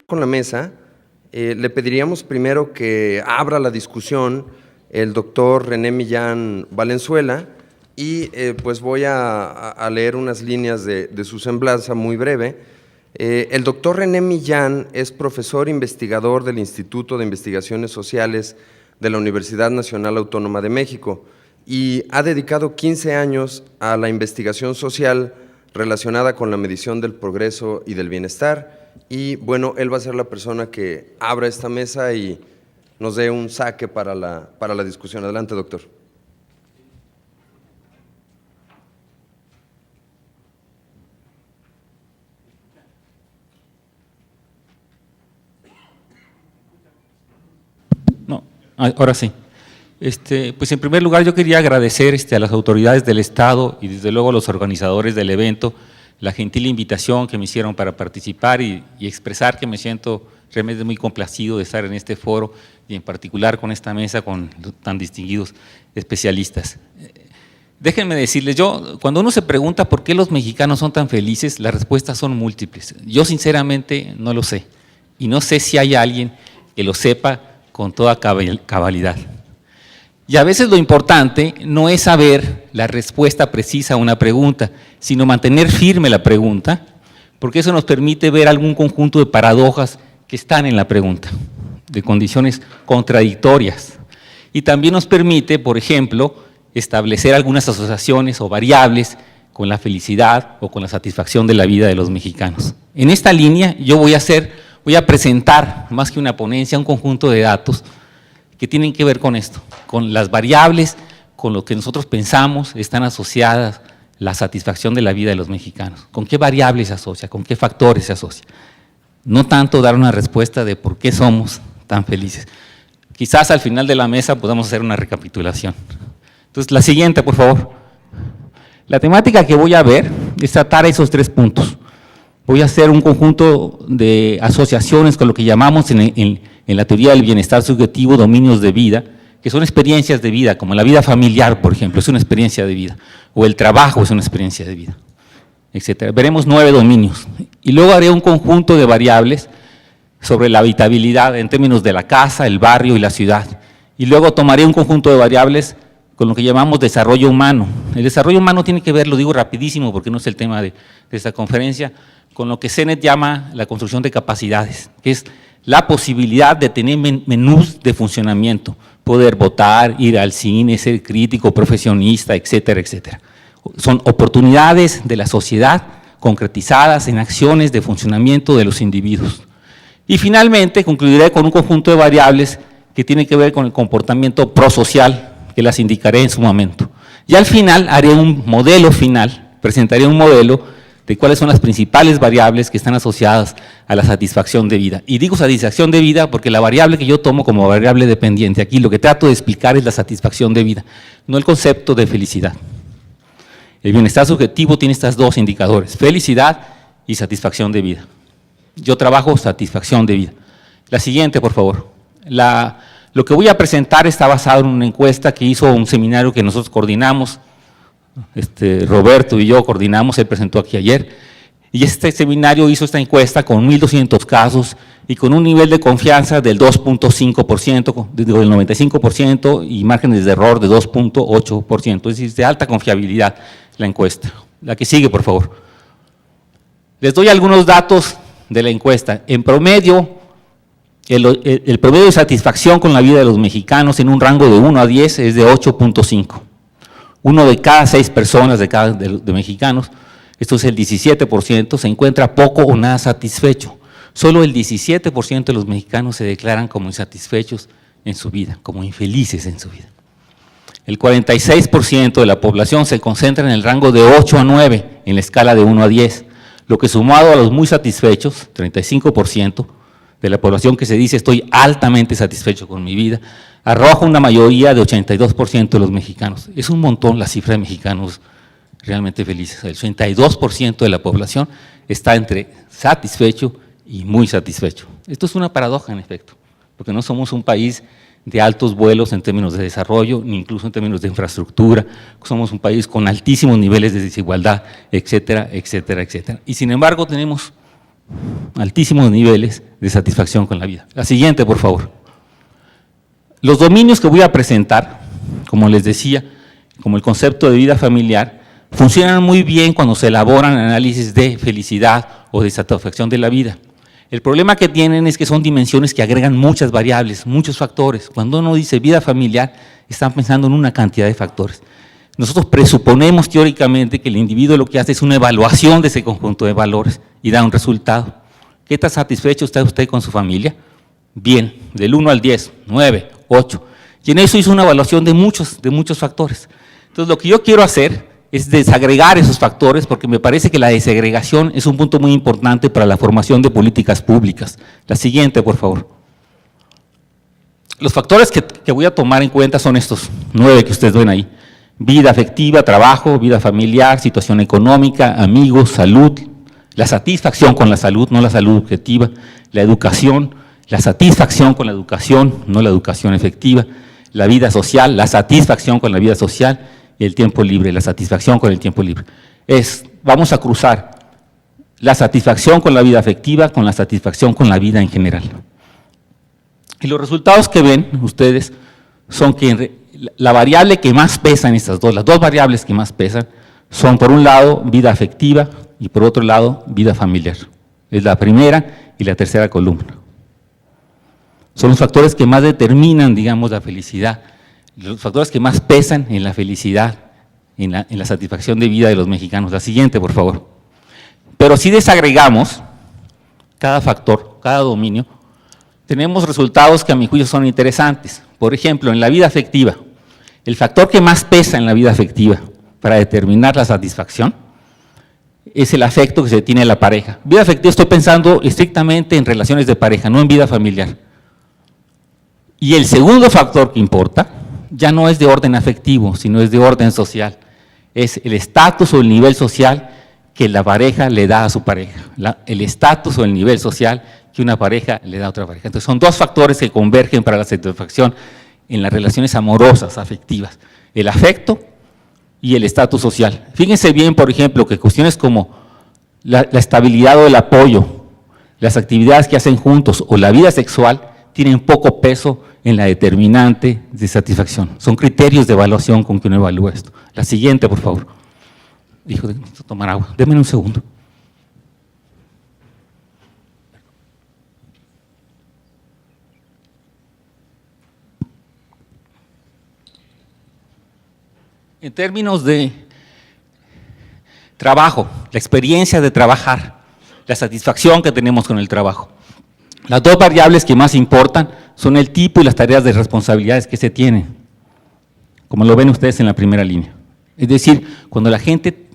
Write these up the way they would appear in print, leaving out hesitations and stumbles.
Con la mesa, le pediríamos primero que abra la discusión el doctor René Millán Valenzuela y pues voy a leer unas líneas de su semblanza muy breve. El doctor René Millán es profesor investigador del Instituto de Investigaciones Sociales de la Universidad Nacional Autónoma de México y ha dedicado 15 años a la investigación social relacionada con la medición del progreso y del bienestar. Y bueno, él va a ser la persona que abra esta mesa y nos dé un saque para la discusión. Adelante, doctor. No, ahora sí. Pues en primer lugar yo quería agradecer a las autoridades del Estado y desde luego a los organizadores del evento la gentil invitación que me hicieron para participar y expresar que me siento realmente muy complacido de estar en este foro y en particular con esta mesa con tan distinguidos especialistas. Déjenme decirles, cuando uno se pregunta por qué los mexicanos son tan felices, las respuestas son múltiples. Yo sinceramente no lo sé y no sé si hay alguien que lo sepa con toda cabalidad. Y a veces lo importante no es saber la respuesta precisa a una pregunta, sino mantener firme la pregunta, porque eso nos permite ver algún conjunto de paradojas que están en la pregunta, de condiciones contradictorias. Y también nos permite, por ejemplo, establecer algunas asociaciones o variables con la felicidad o con la satisfacción de la vida de los mexicanos. En esta línea yo voy a presentar, más que una ponencia, un conjunto de datos que tienen que ver con esto, con las variables, con lo que nosotros pensamos están asociadas la satisfacción de la vida de los mexicanos. ¿Con qué variables se asocia? ¿Con qué factores se asocia? No tanto dar una respuesta de por qué somos tan felices. Quizás al final de la mesa podamos hacer una recapitulación. Entonces, la siguiente, por favor. La temática que voy a ver es tratar esos 3 puntos. Voy a hacer un conjunto de asociaciones con lo que llamamos en la teoría del bienestar subjetivo dominios de vida, que son experiencias de vida, como la vida familiar, por ejemplo, es una experiencia de vida, o el trabajo es una experiencia de vida, etcétera. Veremos 9 dominios. Y luego haré un conjunto de variables sobre la habitabilidad en términos de la casa, el barrio y la ciudad. Y luego tomaré un conjunto de variables con lo que llamamos desarrollo humano. El desarrollo humano tiene que ver, lo digo rapidísimo porque no es el tema de esta conferencia, con lo que CENET llama la construcción de capacidades, que es la posibilidad de tener menús de funcionamiento, poder votar, ir al cine, ser crítico, profesionista, etcétera, etcétera. Son oportunidades de la sociedad concretizadas en acciones de funcionamiento de los individuos. Y finalmente concluiré con un conjunto de variables que tienen que ver con el comportamiento prosocial, que las indicaré en su momento. Y al final haré un modelo final, presentaré un modelo de cuáles son las principales variables que están asociadas a la satisfacción de vida. Y digo satisfacción de vida porque la variable que yo tomo como variable dependiente, aquí lo que trato de explicar es la satisfacción de vida, no el concepto de felicidad. El bienestar subjetivo tiene estos 2 indicadores, felicidad y satisfacción de vida. Yo trabajo satisfacción de vida. La siguiente, por favor. Lo que voy a presentar está basado en una encuesta que hizo un seminario que nosotros coordinamos, Roberto y yo coordinamos, él presentó aquí ayer, y este seminario hizo esta encuesta con 1.200 casos y con un nivel de confianza del 2.5%, del 95% y márgenes de error de 2.8%, es decir, de alta confiabilidad la encuesta. La que sigue, por favor. Les doy algunos datos de la encuesta. En promedio, el promedio de satisfacción con la vida de los mexicanos en un rango de 1 a 10 es de 8.5. 1 de cada 6 personas de mexicanos, esto es el 17%, se encuentra poco o nada satisfecho. Solo el 17% de los mexicanos se declaran como insatisfechos en su vida, como infelices en su vida. El 46% de la población se concentra en el rango de 8 a 9 en la escala de 1 a 10, lo que sumado a los muy satisfechos, 35% de la población que se dice estoy altamente satisfecho con mi vida, arroja una mayoría de 82% de los mexicanos. Es un montón la cifra de mexicanos realmente felices. El 82% de la población está entre satisfecho y muy satisfecho. Esto es una paradoja en efecto, porque no somos un país de altos vuelos en términos de desarrollo, ni incluso en términos de infraestructura. Somos un país con altísimos niveles de desigualdad, etcétera, etcétera, etcétera. Y sin embargo tenemos altísimos niveles de satisfacción con la vida. La siguiente, por favor. Los dominios que voy a presentar, como les decía, como el concepto de vida familiar, funcionan muy bien cuando se elaboran análisis de felicidad o de satisfacción de la vida. El problema que tienen es que son dimensiones que agregan muchas variables, muchos factores. Cuando uno dice vida familiar, están pensando en una cantidad de factores. Nosotros presuponemos teóricamente que el individuo lo que hace es una evaluación de ese conjunto de valores y da un resultado. ¿Qué tan satisfecho está usted con su familia? Bien, del 1 al 10, 9, 8. Y en eso hizo una evaluación de muchos factores. Entonces, lo que yo quiero hacer es desagregar esos factores, porque me parece que la desagregación es un punto muy importante para la formación de políticas públicas. La siguiente, por favor. Los factores que voy a tomar en cuenta son estos 9 que ustedes ven ahí. Vida afectiva, trabajo, vida familiar, situación económica, amigos, salud, la satisfacción con la salud, no la salud objetiva, la educación, la satisfacción con la educación, no la educación efectiva, la vida social, la satisfacción con la vida social, y el tiempo libre, la satisfacción con el tiempo libre. Vamos a cruzar la satisfacción con la vida afectiva con la satisfacción con la vida en general. Y los resultados que ven ustedes son que la variable que más pesa en estas dos, las dos variables que más pesan, son por un lado vida afectiva y por otro lado vida familiar. Es la primera y la tercera columna. Son los factores que más determinan, digamos, la felicidad, los factores que más pesan en la felicidad, en la satisfacción de vida de los mexicanos. La siguiente, por favor. Pero si desagregamos cada factor, cada dominio, tenemos resultados que a mi juicio son interesantes. Por ejemplo, en la vida afectiva, el factor que más pesa en la vida afectiva para determinar la satisfacción es el afecto que se tiene en la pareja. Vida afectiva estoy pensando estrictamente en relaciones de pareja, no en vida familiar. Y el segundo factor que importa ya no es de orden afectivo, sino es de orden social. Es el estatus o el nivel social que la pareja le da a su pareja. El estatus o el nivel social que una pareja le da a otra pareja. Entonces son dos factores que convergen para la satisfacción en las relaciones amorosas, afectivas. El afecto y el estatus social. Fíjense bien, por ejemplo, que cuestiones como la estabilidad o el apoyo, las actividades que hacen juntos o la vida sexual tienen poco peso en la determinante de satisfacción. Son criterios de evaluación con que uno evalúa esto. La siguiente, por favor. Hijo, necesito tomar agua. Déme un segundo. En términos de trabajo, la experiencia de trabajar, la satisfacción que tenemos con el trabajo. Las dos variables que más importan son el tipo y las tareas de responsabilidades que se tienen, como lo ven ustedes en la primera línea. Es decir, cuando la gente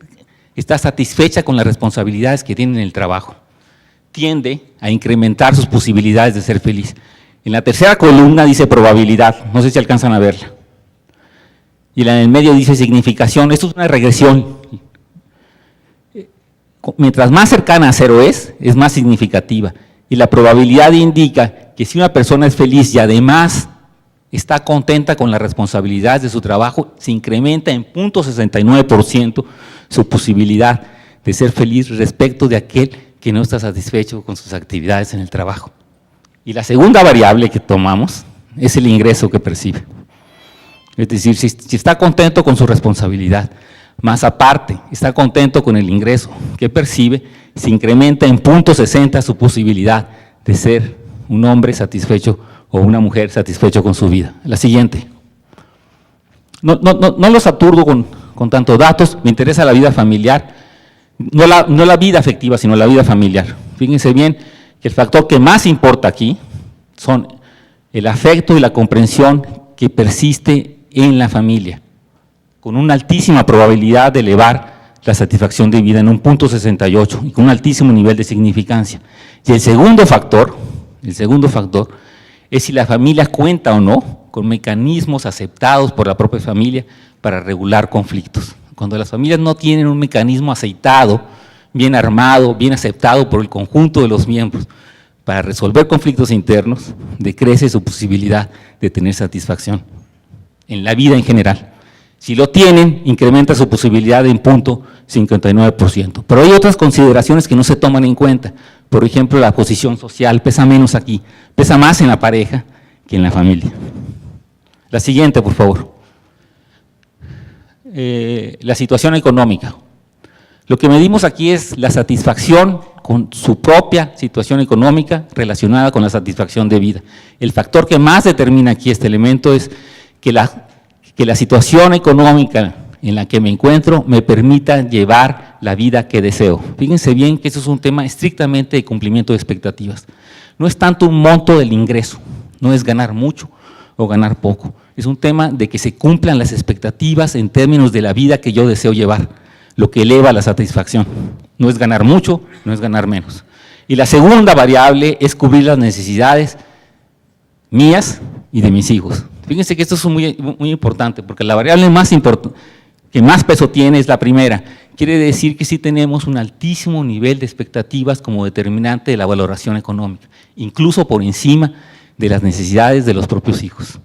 está satisfecha con las responsabilidades que tiene en el trabajo, tiende a incrementar sus posibilidades de ser feliz. En la tercera columna dice probabilidad, no sé si alcanzan a verla. Y la en el medio dice significación. Esto es una regresión. Mientras más cercana a cero es más significativa. Y la probabilidad indica que si una persona es feliz y además está contenta con las responsabilidades de su trabajo, se incrementa en 0.69% su posibilidad de ser feliz respecto de aquel que no está satisfecho con sus actividades en el trabajo. Y la segunda variable que tomamos es el ingreso que percibe. Es decir, si está contento con su responsabilidad, más aparte, está contento con el ingreso que percibe, se incrementa en 0.60 su posibilidad de ser un hombre satisfecho o una mujer satisfecho con su vida. La siguiente. No los aturdo con tantos datos, me interesa la vida familiar, no la vida afectiva, sino la vida familiar. Fíjense bien que el factor que más importa aquí son el afecto y la comprensión que persiste en la familia, con una altísima probabilidad de elevar la satisfacción de vida en un 0.68 y con un altísimo nivel de significancia. Y el segundo factor es si la familia cuenta o no con mecanismos aceptados por la propia familia para regular conflictos. Cuando las familias no tienen un mecanismo aceitado, bien armado, bien aceptado por el conjunto de los miembros para resolver conflictos internos, decrece su posibilidad de tener satisfacción en la vida en general. Si lo tienen, incrementa su posibilidad en 0.59%. Pero hay otras consideraciones que no se toman en cuenta. Por ejemplo, la posición social pesa menos aquí, pesa más en la pareja que en la familia. La siguiente, por favor. La situación económica. Lo que medimos aquí es la satisfacción con su propia situación económica relacionada con la satisfacción de vida. El factor que más determina aquí este elemento es que la situación económica en la que me encuentro me permita llevar la vida que deseo. Fíjense bien que eso es un tema estrictamente de cumplimiento de expectativas. No es tanto un monto del ingreso, no es ganar mucho o ganar poco. Es un tema de que se cumplan las expectativas en términos de la vida que yo deseo llevar, lo que eleva la satisfacción. No es ganar mucho, no es ganar menos. Y la segunda variable es cubrir las necesidades mías y de mis hijos. Fíjense que esto es muy importante, porque la variable que más peso tiene es la primera. Quiere decir que sí tenemos un altísimo nivel de expectativas como determinante de la valoración económica, incluso por encima de las necesidades de los propios hijos.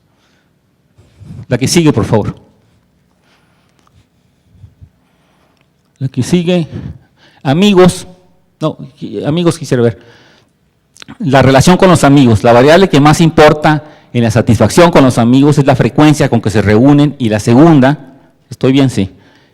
La que sigue, por favor. La que sigue, amigos quisiera ver. La relación con los amigos, la variable que más importa en la satisfacción con los amigos es la frecuencia con que se reúnen, y la segunda, ¿estoy bien? Sí,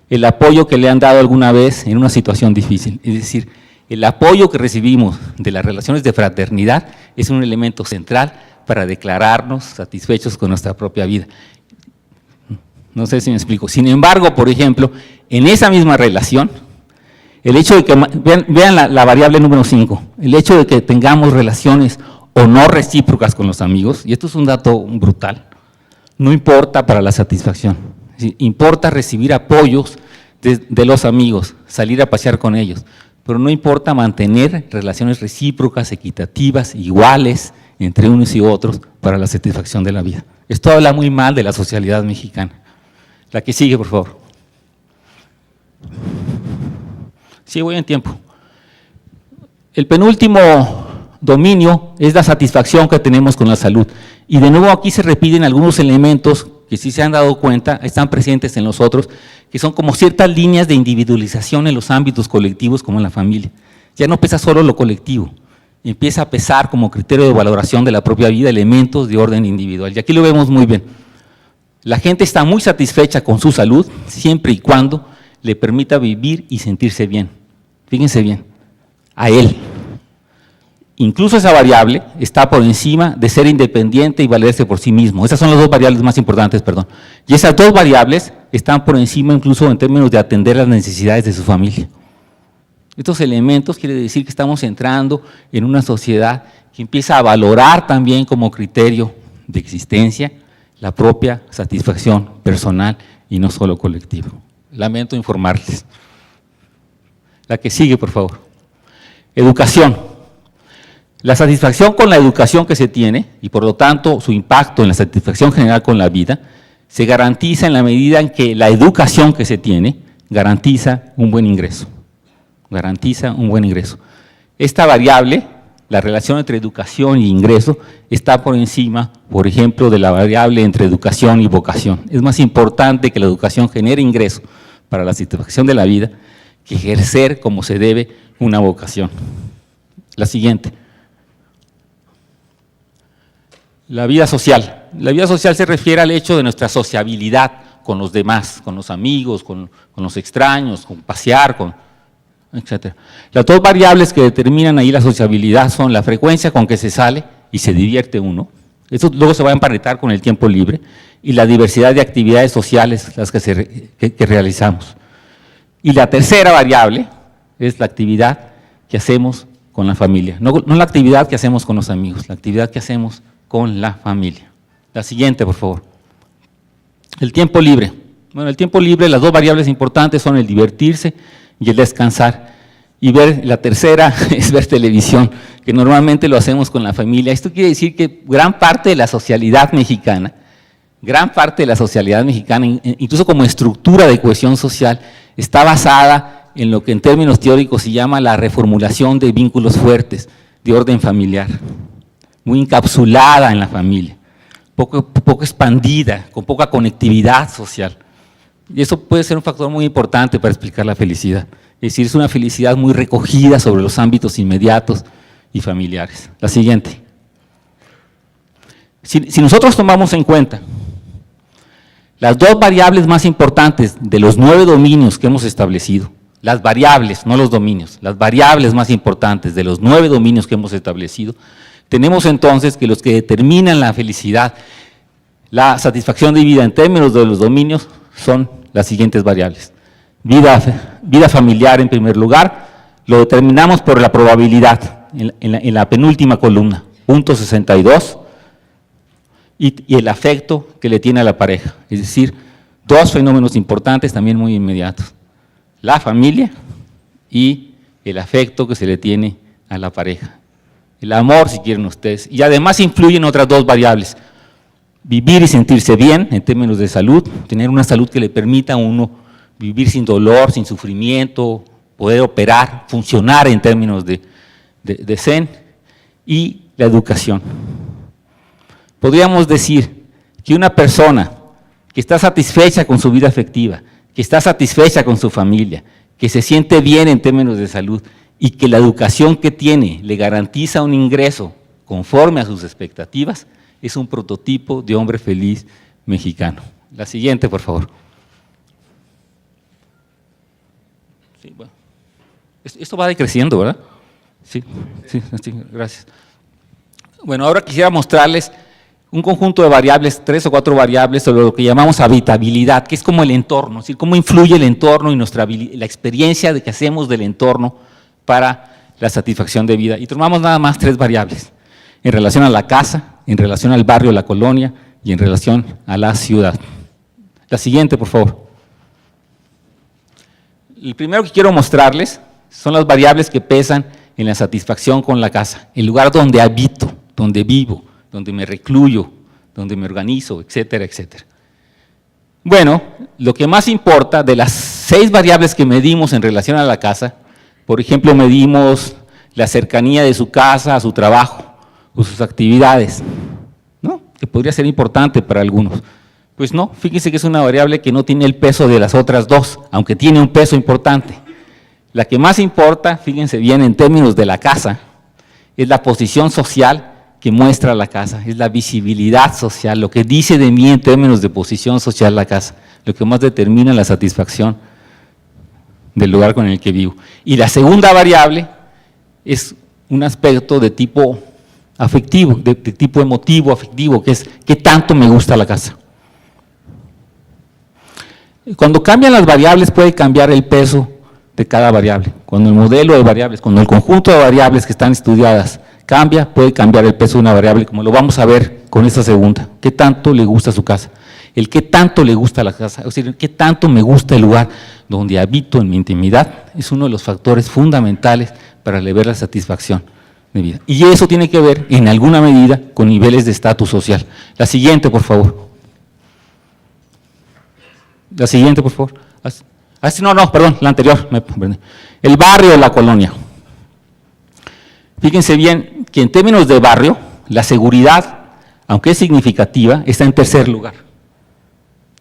el apoyo que le han dado alguna vez en una situación difícil. Es decir, el apoyo que recibimos de las relaciones de fraternidad es un elemento central para declararnos satisfechos con nuestra propia vida. No sé si me explico. Sin embargo, por ejemplo, en esa misma relación, el hecho de que, vean la variable número 5, el hecho de que tengamos relaciones o no recíprocas con los amigos, y esto es un dato brutal, no importa para la satisfacción. Es decir, importa recibir apoyos de los amigos, salir a pasear con ellos, pero no importa mantener relaciones recíprocas, equitativas, iguales entre unos y otros para la satisfacción de la vida. Esto habla muy mal de la socialidad mexicana. La que sigue, por favor. Sí, voy en tiempo. El penúltimo dominio es la satisfacción que tenemos con la salud. Y de nuevo aquí se repiten algunos elementos que si se han dado cuenta, están presentes en los otros, que son como ciertas líneas de individualización en los ámbitos colectivos como en la familia. Ya no pesa solo lo colectivo, empieza a pesar como criterio de valoración de la propia vida elementos de orden individual. Y aquí lo vemos muy bien. La gente está muy satisfecha con su salud siempre y cuando le permita vivir y sentirse bien. Fíjense bien, a él. Incluso esa variable está por encima de ser independiente y valerse por sí mismo. Esas son las dos variables más importantes, perdón. Y esas dos variables están por encima incluso en términos de atender las necesidades de su familia. Estos elementos quiere decir que estamos entrando en una sociedad que empieza a valorar también como criterio de existencia la propia satisfacción personal y no solo colectiva. Lamento informarles. La que sigue, por favor. Educación. La satisfacción con la educación que se tiene, y por lo tanto su impacto en la satisfacción general con la vida, se garantiza en la medida en que la educación que se tiene garantiza un buen ingreso. Garantiza un buen ingreso. Esta variable, la relación entre educación y ingreso, está por encima, por ejemplo, de la variable entre educación y vocación. Es más importante que la educación genere ingreso para la satisfacción de la vida que ejercer como se debe una vocación. La siguiente. La vida social. La vida social se refiere al hecho de nuestra sociabilidad con los demás, con los amigos, con los extraños, con pasear, etc. Las dos variables que determinan ahí la sociabilidad son la frecuencia con que se sale y se divierte uno, eso luego se va a emparentar con el tiempo libre, y la diversidad de actividades sociales las que realizamos. Y la tercera variable es la actividad que hacemos con la familia, no la actividad que hacemos con los amigos, la actividad que hacemos con la familia. La siguiente, por favor. El tiempo libre. Bueno, el tiempo libre, las dos variables importantes son el divertirse y el descansar. Y la tercera es ver televisión, que normalmente lo hacemos con la familia. Esto quiere decir que gran parte de la socialidad mexicana, incluso como estructura de cohesión social, está basada en lo que en términos teóricos se llama la reformulación de vínculos fuertes. de orden familiar, muy encapsulada en la familia, poco expandida, con poca conectividad social. Y eso puede ser un factor muy importante para explicar la felicidad. Es decir, es una felicidad muy recogida sobre los ámbitos inmediatos y familiares. La siguiente. Si nosotros tomamos en cuenta las dos variables más importantes de los 9 dominios que hemos establecido, las variables, no los dominios, las variables más importantes de los 9 dominios que hemos establecido, tenemos entonces que los que determinan la felicidad, la satisfacción de vida en términos de los dominios son las siguientes variables. Vida familiar en primer lugar, lo determinamos por la probabilidad, en la penúltima columna, punto 62, y el afecto que le tiene a la pareja, es decir, dos fenómenos importantes también muy inmediatos, la familia y el afecto que se le tiene a la pareja, el amor si quieren ustedes, y además influyen otras dos variables, vivir y sentirse bien en términos de salud, tener una salud que le permita a uno vivir sin dolor, sin sufrimiento, poder operar, funcionar en términos de zen, y la educación. Podríamos decir que una persona que está satisfecha con su vida afectiva, que está satisfecha con su familia, que se siente bien en términos de salud y que la educación que tiene le garantiza un ingreso conforme a sus expectativas, es un prototipo de hombre feliz mexicano. La siguiente, por favor. Sí, bueno. Esto va decreciendo, ¿verdad? Sí, gracias. Bueno, ahora quisiera mostrarles un conjunto de variables, 3 o 4 variables sobre lo que llamamos habitabilidad, que es como el entorno, es decir, cómo influye el entorno y la experiencia de que hacemos del entorno para la satisfacción de vida. Y tomamos nada más 3 variables, en relación a la casa, en relación al barrio, la colonia y en relación a la ciudad. La siguiente, por favor. El primero que quiero mostrarles son las variables que pesan en la satisfacción con la casa, el lugar donde habito, donde vivo, donde me recluyo, donde me organizo, etcétera, etcétera. Bueno, lo que más importa de las 6 variables que medimos en relación a la casa, por ejemplo, medimos la cercanía de su casa a su trabajo o sus actividades, ¿no? Que podría ser importante para algunos. Pues no, fíjense que es una variable que no tiene el peso de las otras 2, aunque tiene un peso importante. La que más importa, fíjense bien, en términos de la casa, es la posición social que muestra la casa, es la visibilidad social, lo que dice de mí en términos de posición social la casa, lo que más determina la satisfacción del lugar con el que vivo. Y la segunda variable es un aspecto de tipo afectivo, de tipo emotivo, afectivo, que es qué tanto me gusta la casa. Cuando cambian las variables puede cambiar el peso de cada variable. Cuando el modelo de variables, cuando el conjunto de variables que están estudiadas cambia, puede cambiar el peso de una variable, como lo vamos a ver con esta segunda. ¿Qué tanto le gusta su casa? El qué tanto le gusta la casa, es decir, qué tanto me gusta el lugar donde habito en mi intimidad, es uno de los factores fundamentales para elevar la satisfacción de vida. Y eso tiene que ver, en alguna medida, con niveles de estatus social. La siguiente, por favor. La siguiente, por favor. Perdón, la anterior. El barrio de la colonia. Fíjense bien que en términos de barrio, la seguridad, aunque es significativa, está en tercer lugar.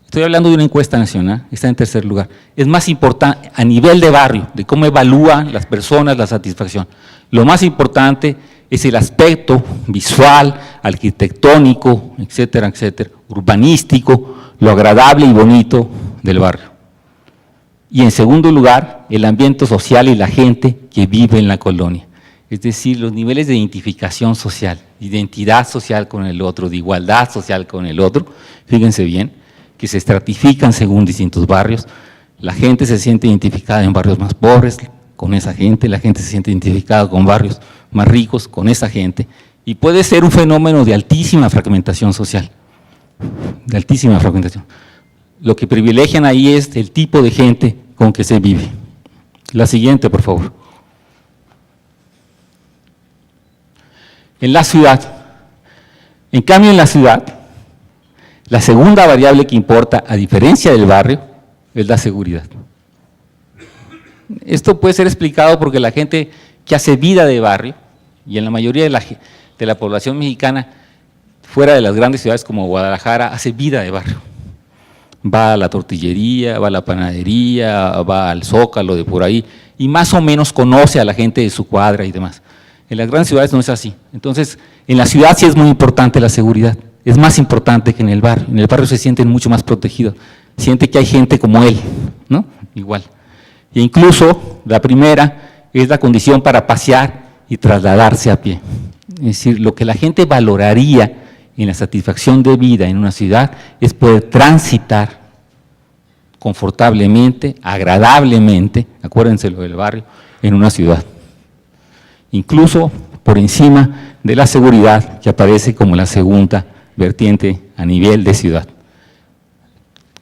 Estoy hablando de una encuesta nacional, está en tercer lugar. Es más importante a nivel de barrio, de cómo evalúan las personas la satisfacción. Lo más importante es el aspecto visual, arquitectónico, etcétera, etcétera, urbanístico, lo agradable y bonito del barrio. Y en segundo lugar, el ambiente social y la gente que vive en la colonia. Es decir, los niveles de identificación social, identidad social con el otro, de igualdad social con el otro, fíjense bien, que se estratifican según distintos barrios. La gente se siente identificada en barrios más pobres con esa gente, la gente se siente identificada con barrios más ricos con esa gente, y puede ser un fenómeno de altísima fragmentación social, de altísima fragmentación. Lo que privilegian ahí es el tipo de gente con que se vive. La siguiente, por favor. En la ciudad, en cambio en la ciudad, la segunda variable que importa, a diferencia del barrio, es la seguridad. Esto puede ser explicado porque la gente que hace vida de barrio, y en la mayoría de la población mexicana, fuera de las grandes ciudades como Guadalajara, hace vida de barrio. Va a la tortillería, va a la panadería, va al Zócalo de por ahí, y más o menos conoce a la gente de su cuadra y demás. En las grandes ciudades no es así. Entonces, en la ciudad sí es muy importante la seguridad, es más importante que en el barrio. En el barrio se sienten mucho más protegidos, siente que hay gente como él, ¿no? Igual. E incluso, la primera es la condición para pasear y trasladarse a pie. Es decir, lo que la gente valoraría en la satisfacción de vida en una ciudad es poder transitar confortablemente, agradablemente, acuérdense lo del barrio, en una ciudad. Incluso por encima de la seguridad que aparece como la segunda vertiente a nivel de ciudad.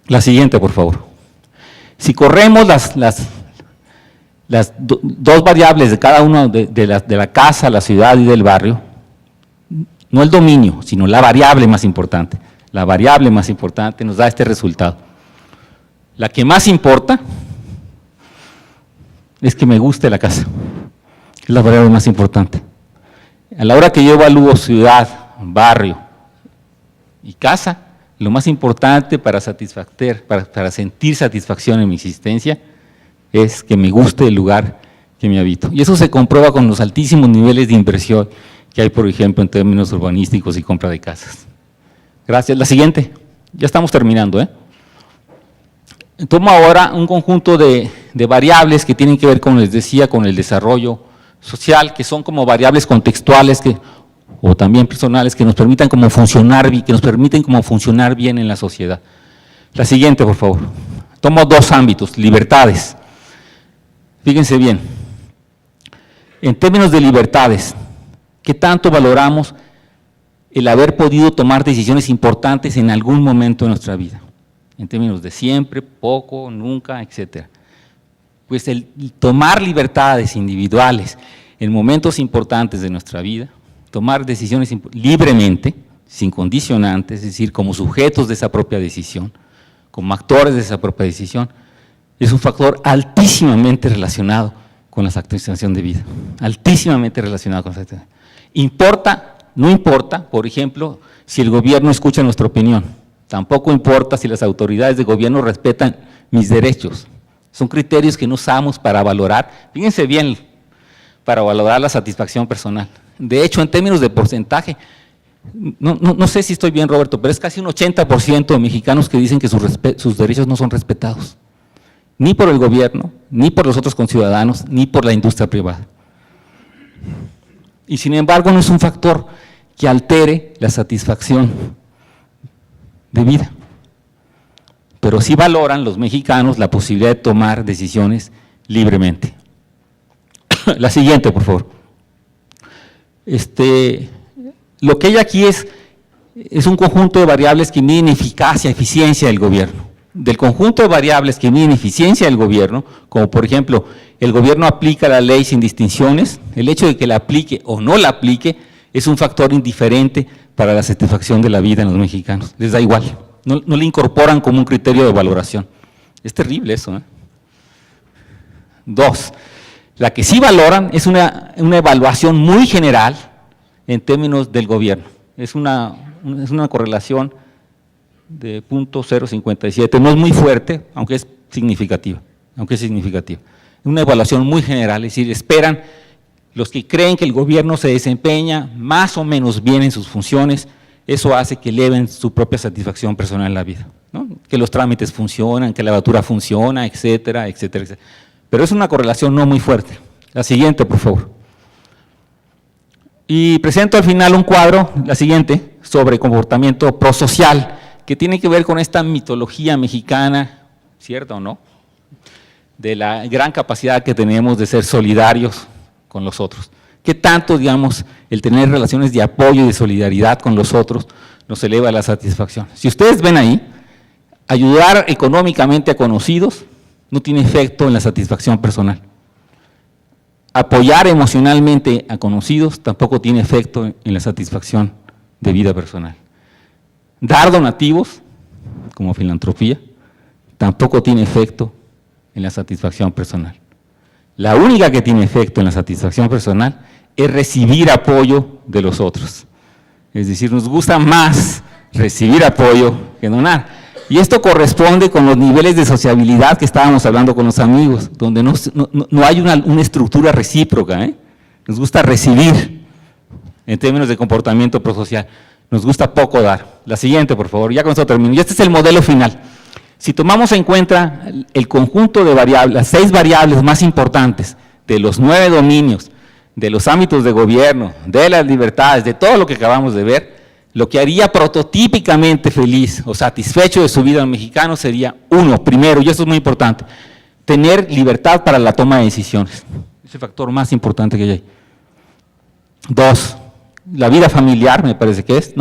La siguiente, por favor. Si corremos las dos variables de cada uno de la casa, la ciudad y del barrio, no el dominio, sino la variable más importante. La variable más importante nos da este resultado. La que más importa es que me guste la casa. Es la variable más importante. A la hora que yo evalúo ciudad, barrio y casa, lo más importante para para sentir satisfacción en mi existencia es que me guste el lugar que me habito. Y eso se comprueba con los altísimos niveles de inversión que hay, por ejemplo, en términos urbanísticos y compra de casas. Gracias. La siguiente. Ya estamos terminando, ¿eh? Tomo ahora un conjunto de variables que tienen que ver, como les decía, con el desarrollo social, que son como variables contextuales o también personales que nos permiten como funcionar bien en la sociedad. La siguiente, por favor. Tomo dos ámbitos, libertades. Fíjense bien. En términos de libertades, ¿qué tanto valoramos el haber podido tomar decisiones importantes en algún momento de nuestra vida? En términos de siempre, poco, nunca, etcétera. Pues el tomar libertades individuales en momentos importantes de nuestra vida, tomar decisiones libremente, sin condicionantes, es decir, como sujetos de esa propia decisión, como actores de esa propia decisión, es un factor altísimamente relacionado con la satisfacción de vida, altísimamente relacionado con la satisfacción. ¿Importa? No importa, por ejemplo, si el gobierno escucha nuestra opinión. Tampoco importa si las autoridades de gobierno respetan mis derechos. Son criterios que no usamos para valorar, fíjense bien, para valorar la satisfacción personal. De hecho, en términos de porcentaje, no sé si estoy bien, Roberto, pero es casi un 80% de mexicanos que dicen que sus derechos no son respetados, ni por el gobierno, ni por los otros conciudadanos, ni por la industria privada. Y sin embargo, no es un factor que altere la satisfacción de vida, pero sí valoran los mexicanos la posibilidad de tomar decisiones libremente. La siguiente, por favor. Lo que hay aquí es un conjunto de variables que miden eficacia, eficiencia del gobierno. Del conjunto de variables que miden eficiencia del gobierno, como por ejemplo, el gobierno aplica la ley sin distinciones, el hecho de que la aplique o no la aplique es un factor indiferente para la satisfacción de la vida en los mexicanos, les da igual, no le incorporan como un criterio de valoración. Es terrible eso, ¿eh? Dos, la que sí valoran es una evaluación muy general en términos del gobierno, es una correlación de 0.057, no es muy fuerte, aunque es significativa, una evaluación muy general, es decir, esperan los que creen que el gobierno se desempeña más o menos bien en sus funciones, eso hace que eleven su propia satisfacción personal en la vida, ¿no? Que los trámites funcionan, que la evaluatura funciona, etcétera, etcétera, etcétera. Pero es una correlación no muy fuerte. La siguiente, por favor. Y presento al final un cuadro, la siguiente, sobre comportamiento prosocial, que tiene que ver con esta mitología mexicana, ¿cierto o no?, de la gran capacidad que tenemos de ser solidarios con los otros. ¿Qué tanto, digamos, el tener relaciones de apoyo y de solidaridad con los otros nos eleva la satisfacción? Si ustedes ven ahí, ayudar económicamente a conocidos no tiene efecto en la satisfacción personal. Apoyar emocionalmente a conocidos tampoco tiene efecto en la satisfacción de vida personal. Dar donativos, como filantropía, tampoco tiene efecto en la satisfacción personal. La única que tiene efecto en la satisfacción personal es recibir apoyo de los otros. Es decir, nos gusta más recibir apoyo que donar. Y esto corresponde con los niveles de sociabilidad que estábamos hablando con los amigos, donde no hay una estructura recíproca, ¿eh? Nos gusta recibir en términos de comportamiento prosocial. Nos gusta poco dar. La siguiente, por favor, ya con esto termino. Y este es el modelo final. Si tomamos en cuenta el conjunto de variables, las 6 variables más importantes de los 9 dominios, de los ámbitos de gobierno, de las libertades, de todo lo que acabamos de ver, lo que haría prototípicamente feliz o satisfecho de su vida al mexicano sería, primero, y esto es muy importante, tener libertad para la toma de decisiones. Es el factor más importante que hay. 2, la vida familiar, me parece que es.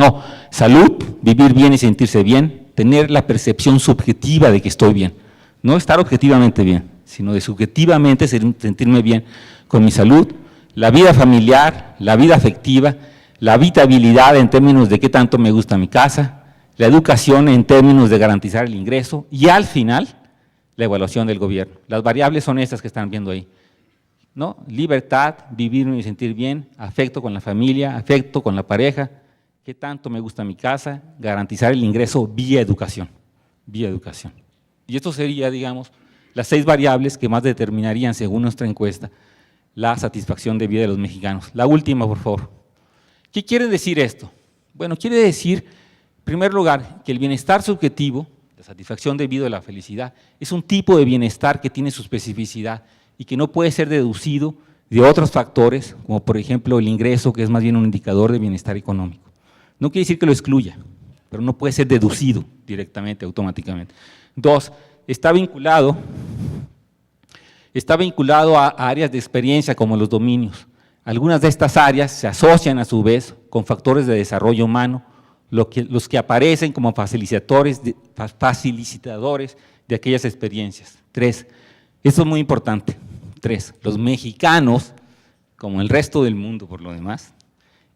Salud, vivir bien y sentirse bien, tener la percepción subjetiva de que estoy bien. No estar objetivamente bien, sino de subjetivamente sentirme bien con mi salud. La vida familiar, la vida afectiva, la habitabilidad en términos de qué tanto me gusta mi casa, la educación en términos de garantizar el ingreso y al final, la evaluación del gobierno. Las variables son estas que están viendo ahí, ¿no? Libertad, vivir y sentir bien, afecto con la familia, afecto con la pareja, qué tanto me gusta mi casa, garantizar el ingreso vía educación, vía educación. Y esto sería, digamos, las 6 variables que más determinarían, según nuestra encuesta, la satisfacción de vida de los mexicanos. La última, por favor. ¿Qué quiere decir esto? Bueno, quiere decir, en primer lugar, que el bienestar subjetivo, la satisfacción de vida de la felicidad, es un tipo de bienestar que tiene su especificidad y que no puede ser deducido de otros factores, como por ejemplo el ingreso, que es más bien un indicador de bienestar económico. No quiere decir que lo excluya, pero no puede ser deducido directamente, automáticamente. 2, está vinculado a áreas de experiencia como los dominios. Algunas de estas áreas se asocian a su vez con factores de desarrollo humano, los que aparecen como facilitadores de aquellas experiencias. 3, esto es muy importante. 3, los mexicanos, como el resto del mundo por lo demás,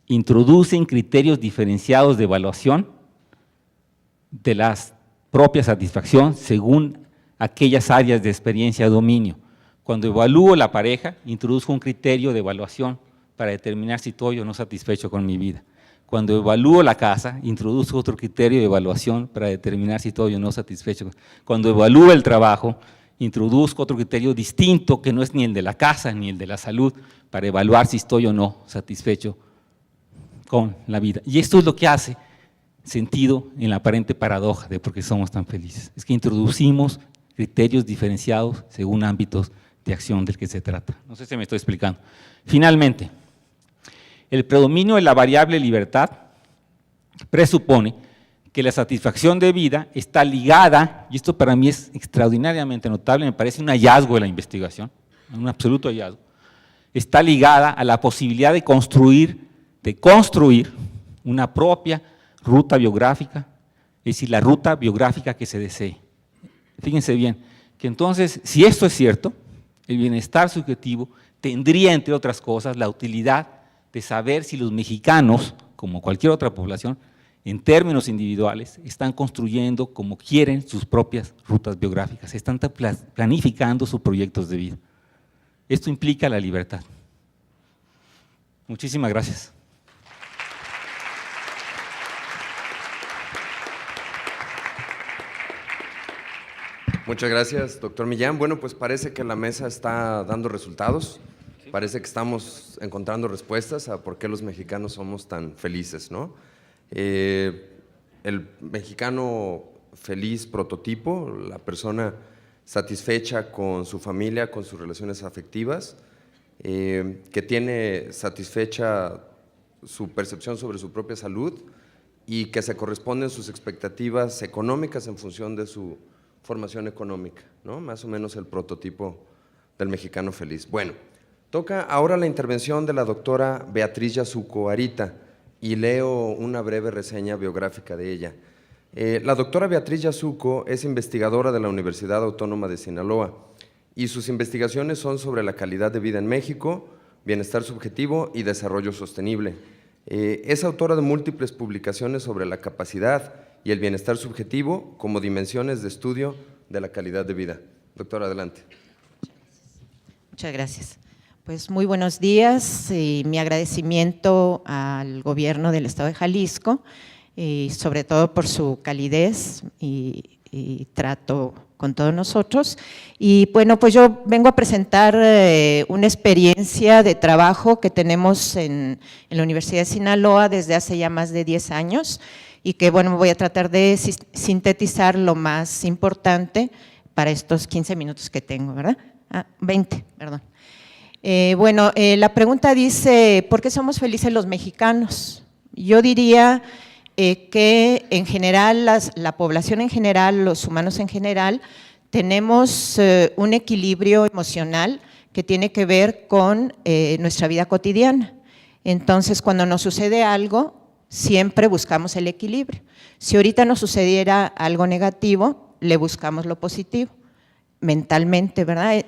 introducen criterios diferenciados de evaluación de la propia satisfacción según aquellas áreas de experiencia o dominio. Cuando evalúo la pareja, introduzco un criterio de evaluación para determinar si estoy o no satisfecho con mi vida. Cuando evalúo la casa, introduzco otro criterio de evaluación para determinar si estoy o no satisfecho. Cuando evalúo el trabajo, introduzco otro criterio distinto que no es ni el de la casa ni el de la salud para evaluar si estoy o no satisfecho con la vida. Y esto es lo que hace sentido en la aparente paradoja de por qué somos tan felices. Es que introducimos criterios diferenciados según ámbitos de acción del que se trata. No sé si me estoy explicando. Finalmente, el predominio de la variable libertad presupone que la satisfacción de vida está ligada, y esto para mí es extraordinariamente notable, me parece un hallazgo de la investigación, un absoluto hallazgo, está ligada a la posibilidad de construir una propia ruta biográfica, es decir, la ruta biográfica que se desee. Fíjense bien, que entonces, si esto es cierto, el bienestar subjetivo tendría, entre otras cosas, la utilidad de saber si los mexicanos, como cualquier otra población, en términos individuales, están construyendo como quieren sus propias rutas biográficas, están planificando sus proyectos de vida. Esto implica la libertad. Muchísimas gracias. Muchas gracias, doctor Millán. Bueno, pues parece que la mesa está dando resultados. Parece que estamos encontrando respuestas a por qué los mexicanos somos tan felices, ¿no? El mexicano feliz prototipo, la persona satisfecha con su familia, con sus relaciones afectivas, que tiene satisfecha su percepción sobre su propia salud y que se corresponden sus expectativas económicas en función de su formación económica, ¿no? Más o menos el prototipo del mexicano feliz. Bueno, toca ahora la intervención de la doctora Beatriz Yasuko Arita y leo una breve reseña biográfica de ella. La doctora Beatriz Yasuko es investigadora de la Universidad Autónoma de Sinaloa y sus investigaciones son sobre la calidad de vida en México, bienestar subjetivo y desarrollo sostenible. Es autora de múltiples publicaciones sobre la capacidad y el bienestar subjetivo como dimensiones de estudio de la calidad de vida. Doctora, adelante. Muchas gracias. Pues muy buenos días y mi agradecimiento al gobierno del estado de Jalisco y sobre todo por su calidez y trato con todos nosotros. Y bueno, pues yo vengo a presentar una experiencia de trabajo que tenemos en la Universidad de Sinaloa desde hace ya más de 10 años y que bueno, voy a tratar de sintetizar lo más importante para estos 15 minutos que tengo, ¿verdad? 20, perdón. Bueno, la pregunta dice, ¿por qué somos felices los mexicanos? Yo diría que en general, la población en general, los humanos en general, tenemos un equilibrio emocional que tiene que ver con nuestra vida cotidiana. Entonces, cuando nos sucede algo, siempre buscamos el equilibrio. Si ahorita nos sucediera algo negativo, le buscamos lo positivo, mentalmente, ¿verdad?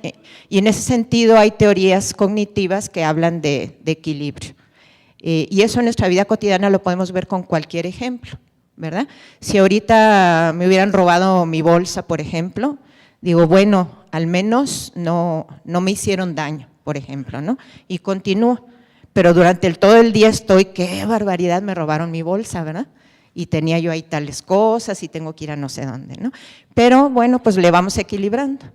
Y en ese sentido hay teorías cognitivas que hablan de equilibrio. Y eso en nuestra vida cotidiana lo podemos ver con cualquier ejemplo, ¿verdad? Si ahorita me hubieran robado mi bolsa, por ejemplo, digo, bueno, al menos no me hicieron daño, por ejemplo, ¿no? Y continúo, pero durante todo el día estoy, qué barbaridad, me robaron mi bolsa, ¿verdad? Y tenía yo ahí tales cosas y tengo que ir a no sé dónde, ¿no? Pero bueno, pues le vamos equilibrando,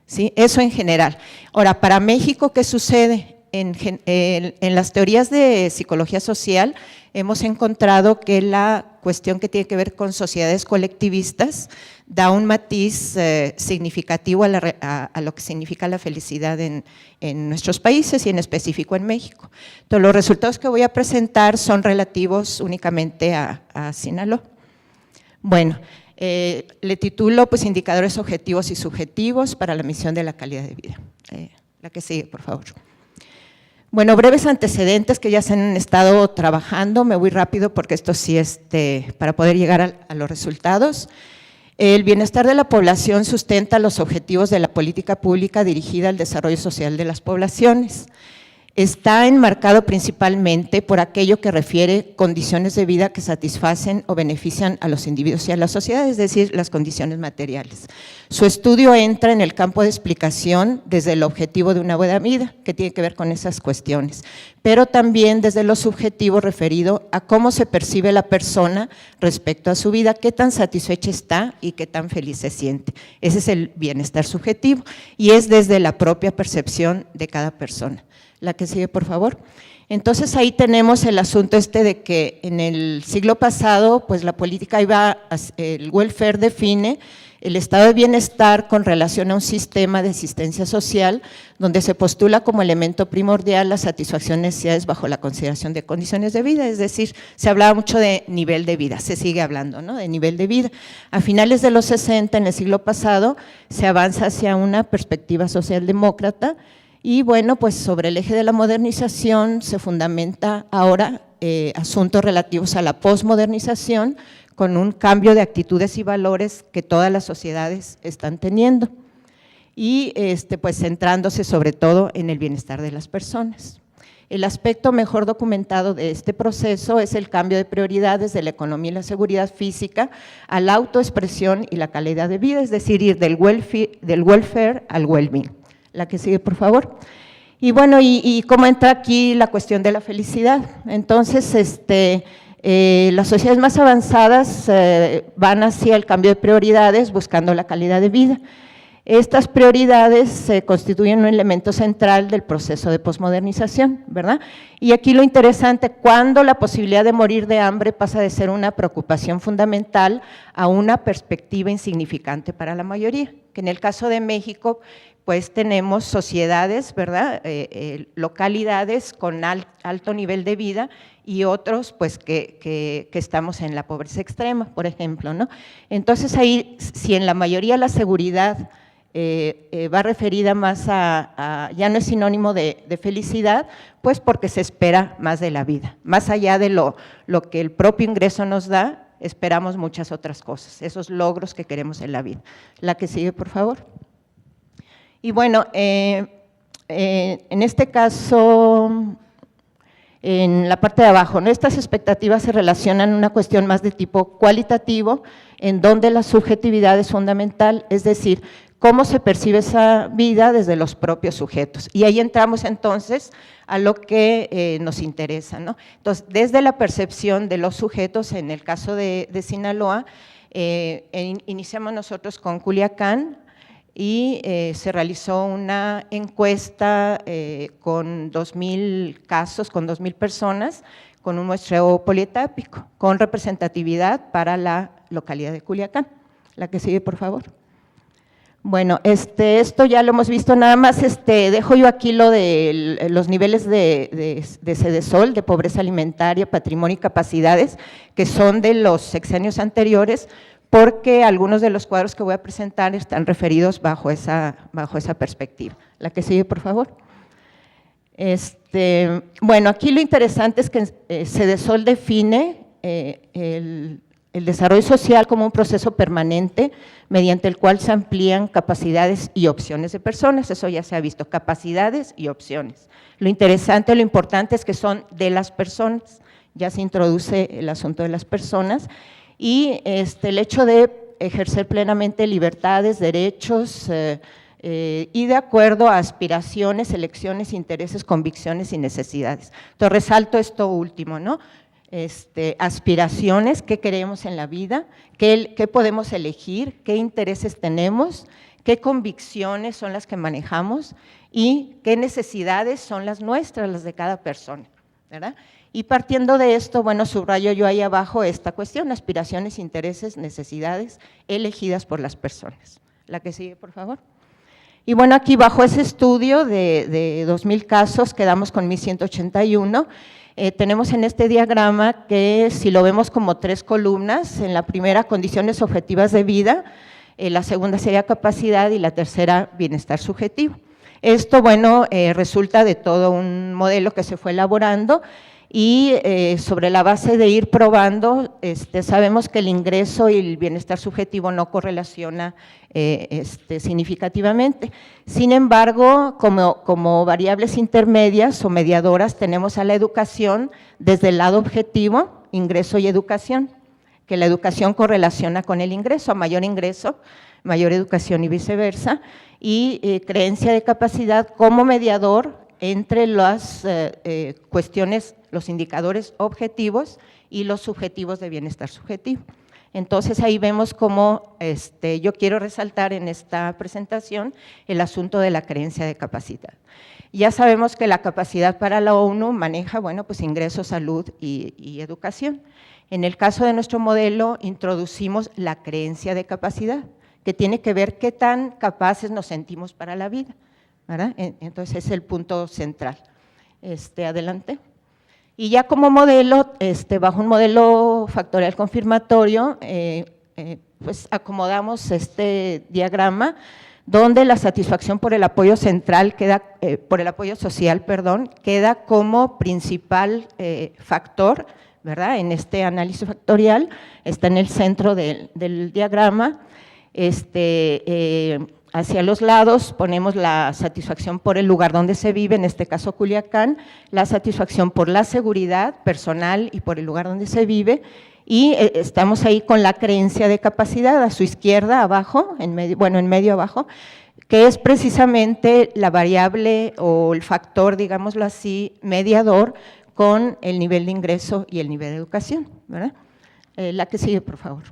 ¿sí? Eso en general. Ahora, para México, ¿qué sucede? En las teorías de psicología social hemos encontrado que la cuestión que tiene que ver con sociedades colectivistas da un matiz significativo a lo que significa la felicidad en nuestros países y en específico en México. Entonces, los resultados que voy a presentar son relativos únicamente a Sinaloa. Bueno, le titulo pues indicadores objetivos y subjetivos para la medición de la calidad de vida. La que sigue, por favor. Bueno, breves antecedentes que ya se han estado trabajando, me voy rápido porque esto sí es para poder llegar a los resultados. El bienestar de la población sustenta los objetivos de la política pública dirigida al desarrollo social de las poblaciones. Está enmarcado principalmente por aquello que refiere condiciones de vida que satisfacen o benefician a los individuos y a la sociedad, es decir, las condiciones materiales. Su estudio entra en el campo de explicación desde el objetivo de una buena vida, que tiene que ver con esas cuestiones, pero también desde lo subjetivo referido a cómo se percibe la persona respecto a su vida, qué tan satisfecha está y qué tan feliz se siente. Ese es el bienestar subjetivo y es desde la propia percepción de cada persona. La que sigue, por favor. Entonces, ahí tenemos el asunto de que en el siglo pasado, pues la política el welfare define el estado de bienestar con relación a un sistema de asistencia social donde se postula como elemento primordial la satisfacción de necesidades bajo la consideración de condiciones de vida, es decir, se hablaba mucho de nivel de vida, se sigue hablando, ¿no?, de nivel de vida. A finales de los 60, en el siglo pasado, se avanza hacia una perspectiva socialdemócrata. Y bueno, pues sobre el eje de la modernización se fundamenta ahora asuntos relativos a la posmodernización con un cambio de actitudes y valores que todas las sociedades están teniendo y pues centrándose sobre todo en el bienestar de las personas. El aspecto mejor documentado de este proceso es el cambio de prioridades de la economía y la seguridad física a la autoexpresión y la calidad de vida, es decir, ir del welfare al well-being. La que sigue, por favor. Y bueno, y cómo entra aquí la cuestión de la felicidad. Entonces, las sociedades más avanzadas van hacia el cambio de prioridades buscando la calidad de vida. Estas prioridades constituyen un elemento central del proceso de posmodernización, ¿verdad? Y aquí lo interesante, cuando la posibilidad de morir de hambre pasa de ser una preocupación fundamental a una perspectiva insignificante para la mayoría, que en el caso de México, pues tenemos sociedades, ¿verdad?, localidades con alto nivel de vida y otros pues que estamos en la pobreza extrema, por ejemplo, ¿no? Entonces ahí, si en la mayoría la seguridad va referida más ya no es sinónimo de felicidad, pues porque se espera más de la vida, más allá de lo que el propio ingreso nos da, esperamos muchas otras cosas, esos logros que queremos en la vida. La que sigue, por favor. Y bueno, en este caso, en la parte de abajo, ¿no?, estas expectativas se relacionan en una cuestión más de tipo cualitativo, en donde la subjetividad es fundamental, es decir, cómo se percibe esa vida desde los propios sujetos. Y ahí entramos entonces a lo que nos interesa, ¿no? Entonces, desde la percepción de los sujetos, en el caso de Sinaloa, iniciamos nosotros con Culiacán y se realizó una encuesta con 2,000 casos, con 2,000 personas, con un muestreo polietápico, con representatividad para la localidad de Culiacán. La que sigue, por favor. Bueno, esto ya lo hemos visto, nada más dejo yo aquí lo de los niveles de Sedesol, de pobreza alimentaria, patrimonio y capacidades, que son de los sexenios anteriores, porque algunos de los cuadros que voy a presentar están referidos bajo esa perspectiva. La que sigue, por favor. Bueno, aquí lo interesante es que Sedesol define el desarrollo social como un proceso permanente mediante el cual se amplían capacidades y opciones de personas, eso ya se ha visto, capacidades y opciones. Lo interesante, lo importante es que son de las personas, ya se introduce el asunto de las personas y el hecho de ejercer plenamente libertades, derechos y de acuerdo a aspiraciones, elecciones, intereses, convicciones y necesidades. Entonces resalto esto último, ¿no? Aspiraciones, qué queremos en la vida, qué podemos elegir, qué intereses tenemos, qué convicciones son las que manejamos y qué necesidades son las nuestras, las de cada persona, ¿verdad? Y partiendo de esto, bueno, subrayo yo ahí abajo esta cuestión, aspiraciones, intereses, necesidades elegidas por las personas. La que sigue, por favor. Y bueno, aquí bajo ese estudio de 2,000 casos quedamos con 1,181. Tenemos en este diagrama que si lo vemos como 3 columnas, en la primera condiciones objetivas de vida, la segunda sería capacidad y la tercera bienestar subjetivo. Esto, bueno, resulta de todo un modelo que se fue elaborando y sobre la base de ir probando, sabemos que el ingreso y el bienestar subjetivo no correlaciona significativamente. Sin embargo, como variables intermedias o mediadoras tenemos a la educación desde el lado objetivo, ingreso y educación, que la educación correlaciona con el ingreso, a mayor ingreso, mayor educación y viceversa, y creencia de capacidad como mediador entre las cuestiones, los indicadores objetivos y los subjetivos de bienestar subjetivo. Entonces, ahí vemos cómo yo quiero resaltar en esta presentación el asunto de la creencia de capacidad. Ya sabemos que la capacidad para la ONU maneja, bueno, pues ingresos, salud y educación. En el caso de nuestro modelo, introducimos la creencia de capacidad, que tiene que ver qué tan capaces nos sentimos para la vida, ¿verdad? Entonces, es el punto central. Adelante. Y ya como modelo, bajo un modelo factorial confirmatorio, pues acomodamos este diagrama donde la satisfacción por el apoyo central queda, por el apoyo social, perdón, queda como principal factor, ¿verdad? En este análisis factorial, está en el centro del diagrama. Hacia los lados ponemos la satisfacción por el lugar donde se vive, en este caso Culiacán, la satisfacción por la seguridad personal y por el lugar donde se vive, y estamos ahí con la creencia de capacidad a su izquierda, abajo, en medio abajo, que es precisamente la variable o el factor, digámoslo así, mediador con el nivel de ingreso y el nivel de educación, ¿verdad? La que sigue, por favor.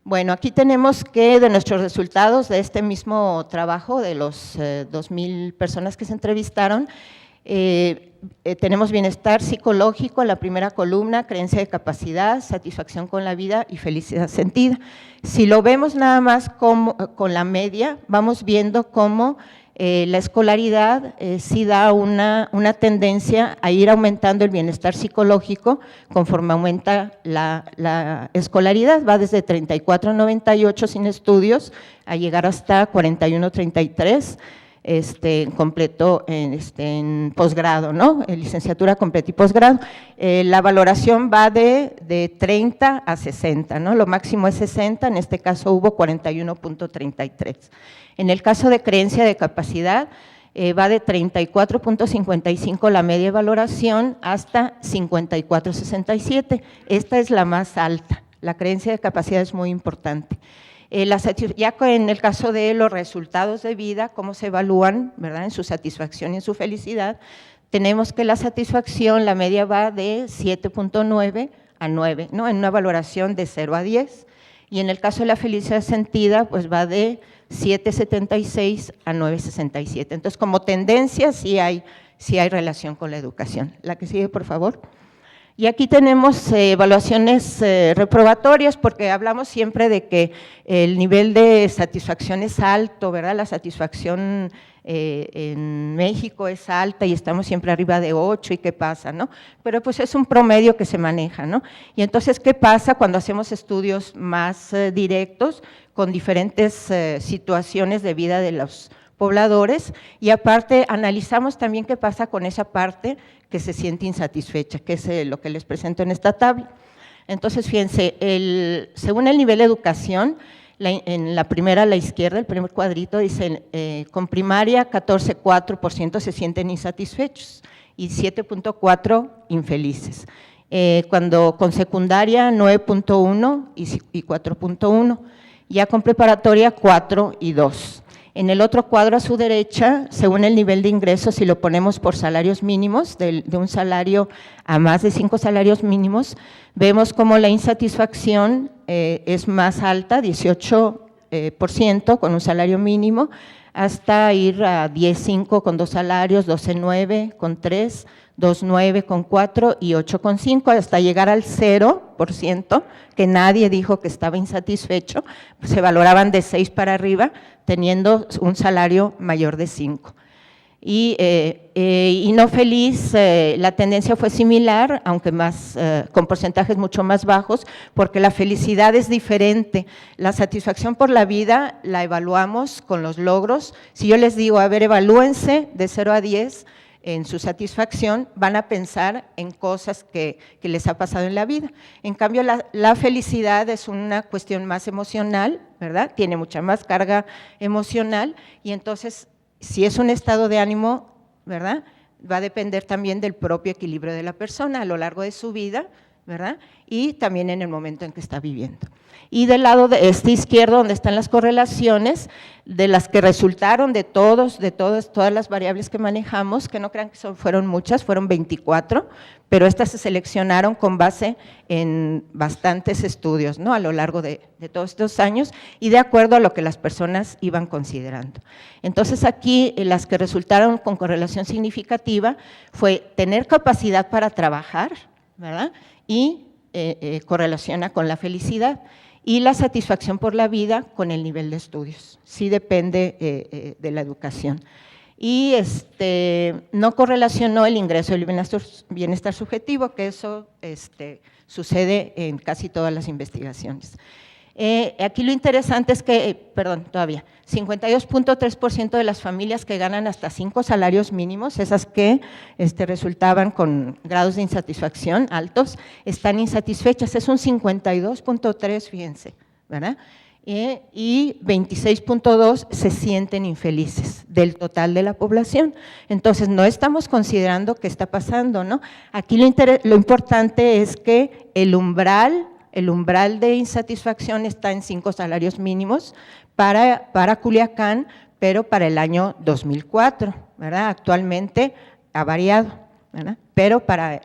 Bueno, aquí tenemos que de nuestros resultados de este mismo trabajo, de los 2,000 personas que se entrevistaron, tenemos bienestar psicológico en la primera columna, creencia de capacidad, satisfacción con la vida y felicidad sentida. Si lo vemos nada más con la media, vamos viendo cómo la escolaridad sí da una tendencia a ir aumentando el bienestar psicológico conforme aumenta la escolaridad, va desde 34,98 sin estudios a llegar hasta 41,33, completo en posgrado, ¿no? Licenciatura completa y posgrado. La valoración va de 30 a 60, ¿no? Lo máximo es 60, en este caso hubo 41,33. En el caso de creencia de capacidad, va de 34,55 la media valoración hasta 54,67. Esta es la más alta, la creencia de capacidad es muy importante. Ya en el caso de los resultados de vida, cómo se evalúan, ¿verdad?, en su satisfacción y en su felicidad, tenemos que la satisfacción, la media va de 7.9 a 9, ¿no?, en una valoración de 0 a 10, y en el caso de la felicidad sentida, pues va de 7.76 a 9.67. Entonces, como tendencia, sí hay relación con la educación. La que sigue, por favor. Y aquí tenemos evaluaciones reprobatorias, porque hablamos siempre de que el nivel de satisfacción es alto, ¿verdad? La satisfacción en México es alta y estamos siempre arriba de 8, ¿y qué pasa, no? Pero pues es un promedio que se maneja, ¿no? Y entonces, ¿qué pasa cuando hacemos estudios más directos con diferentes situaciones de vida de los pobladores? Y aparte analizamos también qué pasa con esa parte que se siente insatisfecha, que es lo que les presento en esta tabla. Entonces, fíjense, según el nivel de educación, en la primera a la izquierda, el primer cuadrito, dice, con primaria 14.4% se sienten insatisfechos y 7.4% infelices. Cuando con secundaria 9.1 y 4.1, ya con preparatoria 4 y 2. En el otro cuadro a su derecha, según el nivel de ingresos, si lo ponemos por salarios mínimos, de un salario a más de 5 salarios mínimos, vemos como la insatisfacción es más alta, 18% con un salario mínimo, hasta ir a 10.5 con 2 salarios, 12.9 con 3, 2.9 con 4 y 8.5, hasta llegar al 0%, que nadie dijo que estaba insatisfecho, se valoraban de 6 para arriba, teniendo un salario mayor de 5. Y no feliz, la tendencia fue similar, aunque con porcentajes mucho más bajos, porque la felicidad es diferente. La satisfacción por la vida la evaluamos con los logros. Si yo les digo, a ver, evalúense de 0 a 10, en su satisfacción, van a pensar en cosas que les ha pasado en la vida. En cambio, la felicidad es una cuestión más emocional, ¿verdad? Tiene mucha más carga emocional y entonces, si es un estado de ánimo, ¿verdad?, va a depender también del propio equilibrio de la persona a lo largo de su vida, ¿verdad?, y también en el momento en que está viviendo. Y del lado de izquierdo, donde están las correlaciones, de las que resultaron de todas las variables que manejamos, que no crean que fueron muchas, fueron 24, pero estas se seleccionaron con base en bastantes estudios, ¿no?, a lo largo de todos estos años y de acuerdo a lo que las personas iban considerando. Entonces aquí las que resultaron con correlación significativa fue tener capacidad para trabajar, ¿verdad?, y correlaciona con la felicidad, y la satisfacción por la vida con el nivel de estudios. Sí depende de la educación. Y no correlacionó el ingreso del bienestar subjetivo, que eso sucede en casi todas las investigaciones. Aquí lo interesante es que, 52.3% de las familias que ganan hasta 5 salarios mínimos, esas que resultaban con grados de insatisfacción altos, están insatisfechas, es un 52.3%, fíjense, ¿verdad? Y 26.2% se sienten infelices del total de la población. Entonces, no estamos considerando qué está pasando, ¿no? Aquí lo importante es que el umbral de insatisfacción está en 5 salarios mínimos para Culiacán, pero para el año 2004, ¿verdad? Actualmente ha variado, ¿verdad? Pero para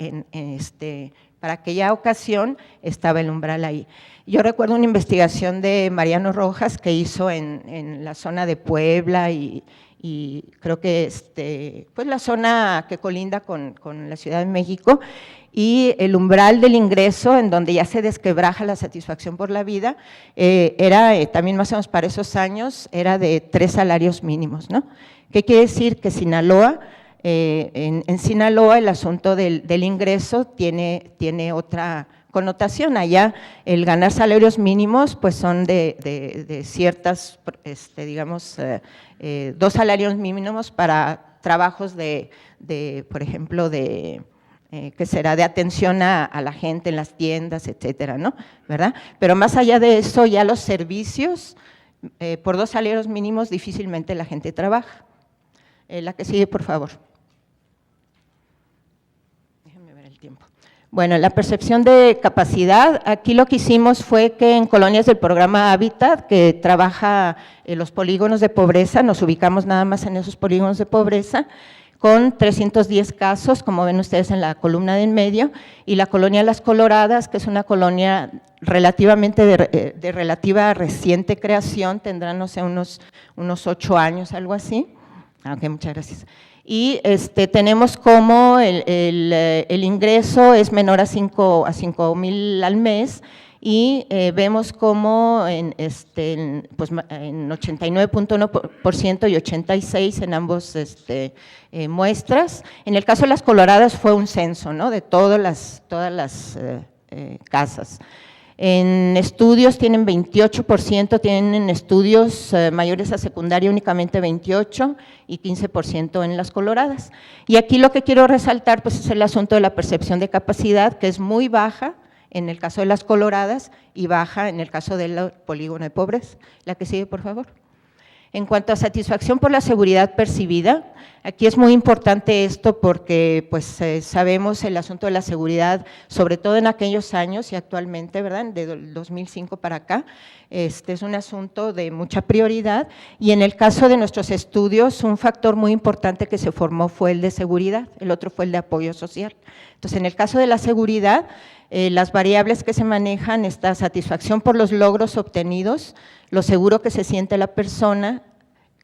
aquella ocasión estaba el umbral ahí. Yo recuerdo una investigación de Mariano Rojas que hizo en la zona de Puebla y creo que pues la zona que colinda con la Ciudad de México, y el umbral del ingreso, en donde ya se desquebraja la satisfacción por la vida, era también más o menos para esos años, era de 3 salarios mínimos, ¿no? ¿Qué quiere decir? Que Sinaloa, en Sinaloa el asunto del ingreso tiene otra connotación. Allá el ganar salarios mínimos pues son de ciertas, digamos, 2 salarios mínimos para trabajos por ejemplo, que será de atención a la gente en las tiendas, etcétera, ¿no? ¿Verdad? Pero más allá de eso, ya los servicios, por 2 salarios mínimos difícilmente la gente trabaja. La que sigue, por favor. Déjenme ver el tiempo. Bueno, la percepción de capacidad, aquí lo que hicimos fue que en colonias del programa Hábitat, que trabaja los polígonos de pobreza, nos ubicamos nada más en esos polígonos de pobreza, con 310 casos, como ven ustedes en la columna de en medio, y la colonia Las Coloradas, que es una colonia relativamente de relativa reciente creación, tendrán, no sé, unos 8 años, algo así. Ok, muchas gracias. Y tenemos como el ingreso es menor a 5,000 al mes, y vemos como en 89.1% y 86% en ambos muestras. En el caso de Las Coloradas fue un censo, ¿no?, de todas las casas. En estudios tienen 28%, tienen estudios mayores a secundaria únicamente 28% y 15% en Las Coloradas. Y aquí lo que quiero resaltar pues es el asunto de la percepción de capacidad, que es muy baja en el caso de Las Coloradas y baja en el caso del polígono de pobreza. La que sigue, por favor. En cuanto a satisfacción por la seguridad percibida, aquí es muy importante esto porque pues sabemos el asunto de la seguridad, sobre todo en aquellos años y actualmente, ¿verdad?, de 2005 para acá, es un asunto de mucha prioridad, y en el caso de nuestros estudios un factor muy importante que se formó fue el de seguridad, el otro fue el de apoyo social. Entonces, en el caso de la seguridad, las variables que se manejan, esta satisfacción por los logros obtenidos, lo seguro que se siente la persona,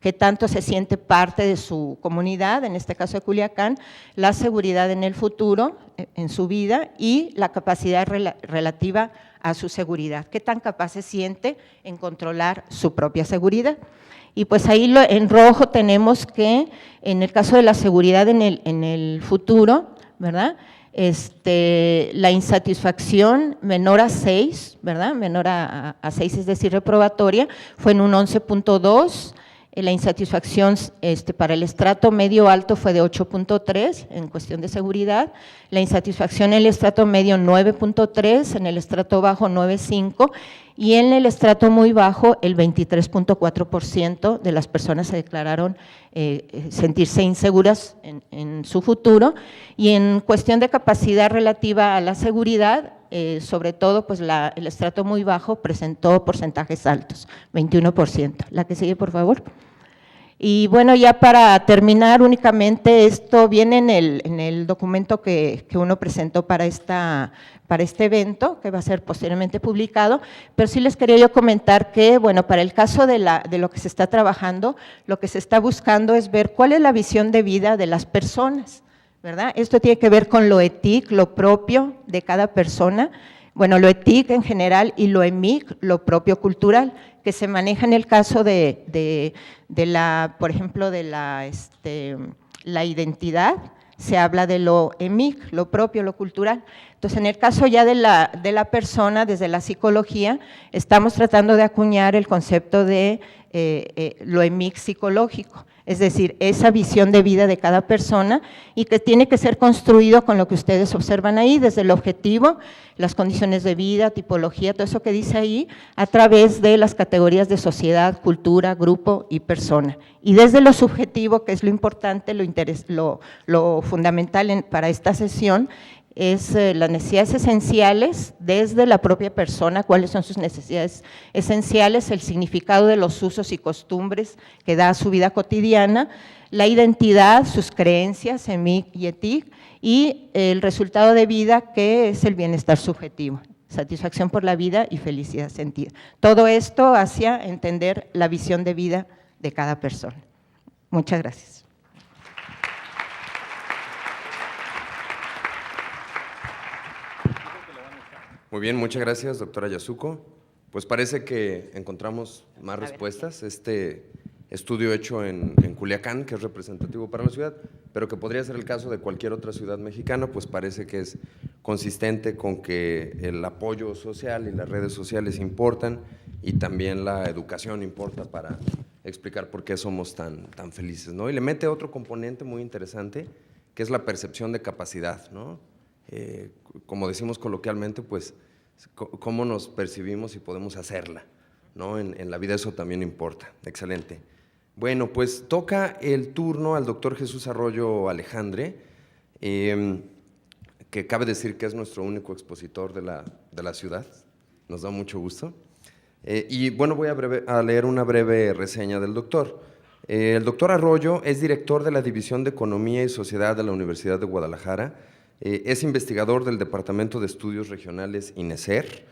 que tanto se siente parte de su comunidad, en este caso de Culiacán, la seguridad en el futuro, en su vida, y la capacidad relativa a su seguridad, qué tan capaz se siente en controlar su propia seguridad. Y pues ahí en rojo tenemos que en el caso de la seguridad en el futuro, ¿verdad?, la insatisfacción menor a 6, ¿verdad?, menor a 6, es decir, reprobatoria, fue en un 11.2, la insatisfacción para el estrato medio alto fue de 8.3 en cuestión de seguridad, la insatisfacción en el estrato medio 9.3, en el estrato bajo 9.5, y en el estrato muy bajo el 23.4% de las personas se declararon sentirse inseguras en su futuro. Y en cuestión de capacidad relativa a la seguridad, sobre todo pues el estrato muy bajo presentó porcentajes altos, 21%. La que sigue, por favor. Y bueno, ya para terminar, únicamente esto viene en el documento que uno presentó para este evento, que va a ser posteriormente publicado, pero sí les quería yo comentar que, bueno, para el caso de lo que se está trabajando, lo que se está buscando es ver cuál es la visión de vida de las personas, ¿verdad? Esto tiene que ver con lo ETIC, lo propio de cada persona, bueno, lo ETIC en general y lo EMIC, lo propio cultural, que se maneja en el caso de por ejemplo, de la identidad, se habla de lo EMIC, lo propio, lo cultural. Entonces, en el caso ya de la persona, desde la psicología, estamos tratando de acuñar el concepto de lo EMIC psicológico, es decir, esa visión de vida de cada persona, y que tiene que ser construido con lo que ustedes observan ahí, desde el objetivo, las condiciones de vida, tipología, todo eso que dice ahí, a través de las categorías de sociedad, cultura, grupo y persona. Y desde lo subjetivo, que es lo importante, lo fundamental para esta sesión, es las necesidades esenciales desde la propia persona, cuáles son sus necesidades esenciales, el significado de los usos y costumbres que da a su vida cotidiana, la identidad, sus creencias, EMIC y ETIC, y el resultado de vida, que es el bienestar subjetivo, satisfacción por la vida y felicidad sentida. Todo esto hacia entender la visión de vida de cada persona. Muchas gracias. Muy bien, muchas gracias, doctora Yasuko. Pues parece que encontramos más respuestas. Este estudio hecho en Culiacán, que es representativo para la ciudad, pero que podría ser el caso de cualquier otra ciudad mexicana, pues parece que es consistente con que el apoyo social y las redes sociales importan, y también la educación importa para explicar por qué somos tan felices, ¿no? Y le mete otro componente muy interesante, que es la percepción de capacidad, ¿no? Como decimos coloquialmente, pues cómo nos percibimos y podemos hacerla, ¿no? En la vida eso también importa. Excelente. Bueno, pues toca el turno al doctor Jesús Arroyo Alejandre, que cabe decir que es nuestro único expositor de la ciudad. Nos da mucho gusto. Y bueno, voy a leer una breve reseña del doctor. El doctor Arroyo es director de la División de Economía y Sociedad de la Universidad de Guadalajara, es investigador del Departamento de Estudios Regionales INESER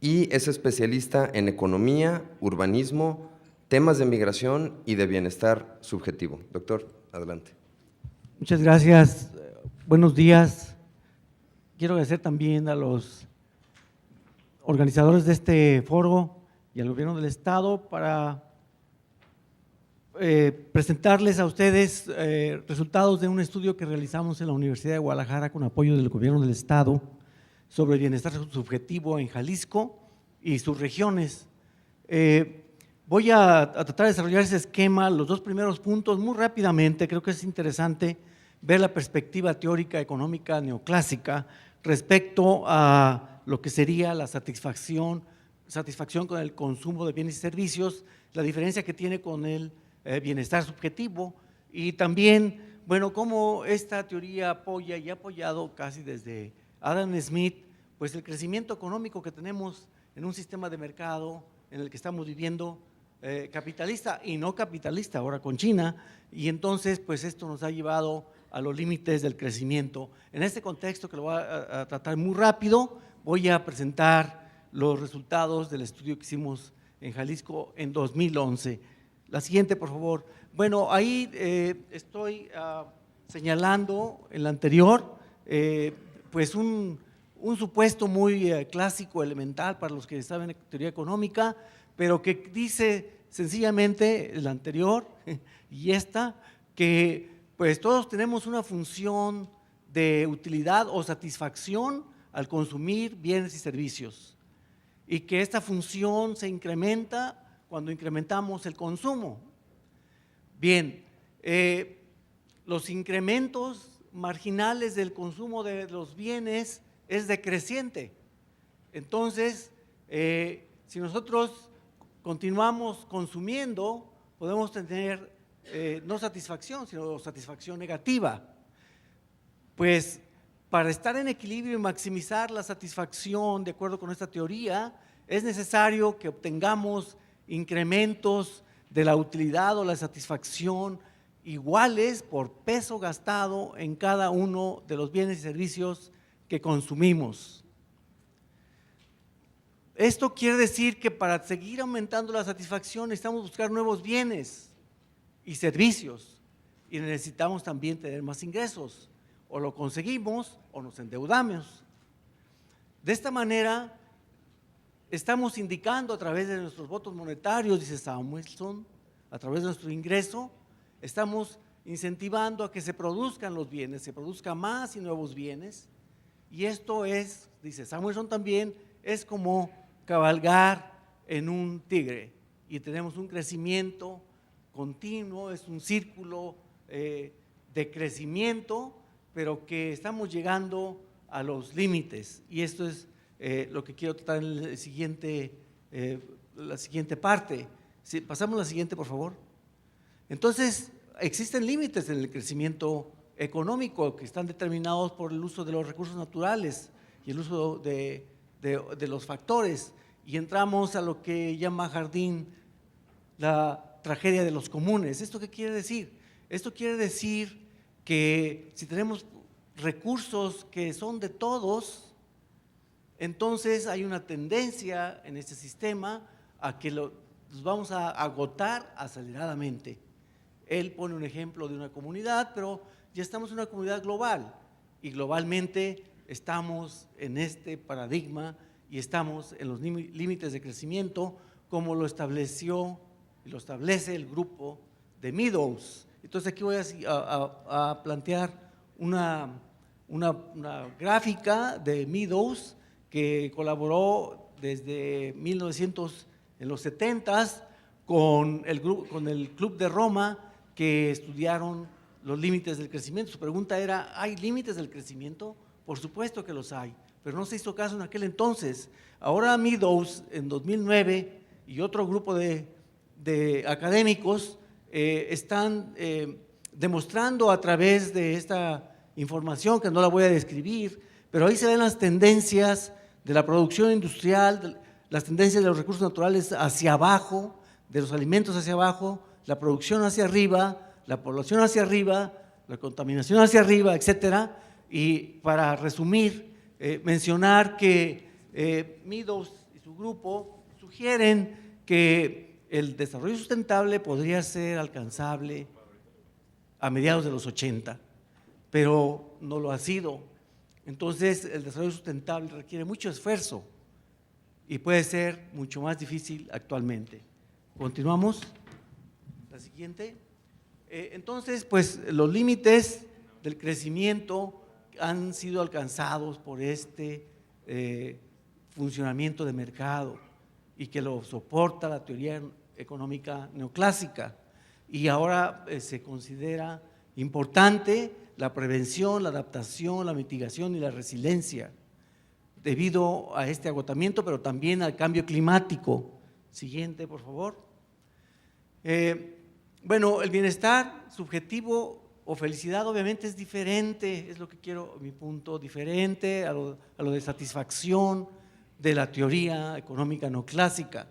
y es especialista en economía, urbanismo, temas de migración y de bienestar subjetivo. Doctor, adelante. Muchas gracias. Buenos días. Quiero agradecer también a los organizadores de este foro y al gobierno del estado para presentarles a ustedes resultados de un estudio que realizamos en la Universidad de Guadalajara con apoyo del gobierno del estado sobre bienestar subjetivo en Jalisco y sus regiones. Voy a tratar de desarrollar ese esquema, los dos primeros puntos muy rápidamente. Creo que es interesante ver la perspectiva teórica económica neoclásica respecto a lo que sería la satisfacción con el consumo de bienes y servicios, la diferencia que tiene con el bienestar subjetivo y también, bueno, cómo esta teoría apoya y ha apoyado casi desde Adam Smith, pues el crecimiento económico que tenemos en un sistema de mercado en el que estamos viviendo capitalista y no capitalista ahora con China, y entonces pues esto nos ha llevado a los límites del crecimiento. En este contexto, que lo voy a tratar muy rápido, voy a presentar los resultados del estudio que hicimos en Jalisco en 2011. La siguiente, por favor. Bueno, ahí estoy señalando en la anterior, pues un supuesto muy clásico, elemental para los que saben teoría económica, pero que dice sencillamente, la anterior y esta, que pues todos tenemos una función de utilidad o satisfacción al consumir bienes y servicios y que esta función se incrementa cuando incrementamos el consumo. Bien, los incrementos marginales del consumo de los bienes es decreciente. Entonces, si nosotros continuamos consumiendo, podemos tener no satisfacción, sino satisfacción negativa. Pues para estar en equilibrio y maximizar la satisfacción, de acuerdo con esta teoría, es necesario que obtengamos incrementos de la utilidad o la satisfacción iguales por peso gastado en cada uno de los bienes y servicios que consumimos. Esto quiere decir que para seguir aumentando la satisfacción necesitamos buscar nuevos bienes y servicios y necesitamos también tener más ingresos. O lo conseguimos o nos endeudamos. De esta manera estamos indicando a través de nuestros votos monetarios, dice Samuelson, a través de nuestro ingreso, estamos incentivando a que se produzcan los bienes, se produzca más y nuevos bienes, y esto es, dice Samuelson también, es como cabalgar en un tigre, y tenemos un crecimiento continuo, es un círculo de crecimiento, pero que estamos llegando a los límites, y esto es lo que quiero tratar en la siguiente parte. Sí, pasamos a la siguiente, por favor. Entonces, existen límites en el crecimiento económico que están determinados por el uso de los recursos naturales y el uso de los factores, y entramos a lo que llama Jardín la tragedia de los comunes. ¿Esto qué quiere decir? Esto quiere decir que si tenemos recursos que son de todos, entonces hay una tendencia en este sistema a que los vamos a agotar aceleradamente. Él pone un ejemplo de una comunidad, pero ya estamos en una comunidad global y globalmente estamos en este paradigma y estamos en los límites de crecimiento como lo estableció y lo establece el grupo de Meadows. Entonces aquí voy a plantear una gráfica de Meadows que colaboró desde 1900, en los 70s, con el Club de Roma, que estudiaron los límites del crecimiento. Su pregunta era, ¿hay límites del crecimiento? Por supuesto que los hay, pero no se hizo caso en aquel entonces. Ahora Meadows, en 2009, y otro grupo de académicos están demostrando a través de esta información, que no la voy a describir, pero ahí se ven las tendencias de la producción industrial, las tendencias de los recursos naturales hacia abajo, de los alimentos hacia abajo, la producción hacia arriba, la población hacia arriba, la contaminación hacia arriba, etcétera. Y para resumir, mencionar que Meadows y su grupo sugieren que el desarrollo sustentable podría ser alcanzable a mediados de los 80, pero no lo ha sido. Entonces, el desarrollo sustentable requiere mucho esfuerzo y puede ser mucho más difícil actualmente. Continuamos. La siguiente. Entonces, pues los límites del crecimiento han sido alcanzados por este funcionamiento de mercado y que lo soporta la teoría económica neoclásica. Y ahora se considera importante la prevención, la adaptación, la mitigación y la resiliencia debido a este agotamiento, pero también al cambio climático. Siguiente, por favor. Bueno, el bienestar subjetivo o felicidad obviamente es diferente, es lo que quiero, mi punto, diferente a lo de satisfacción de la teoría económica no clásica.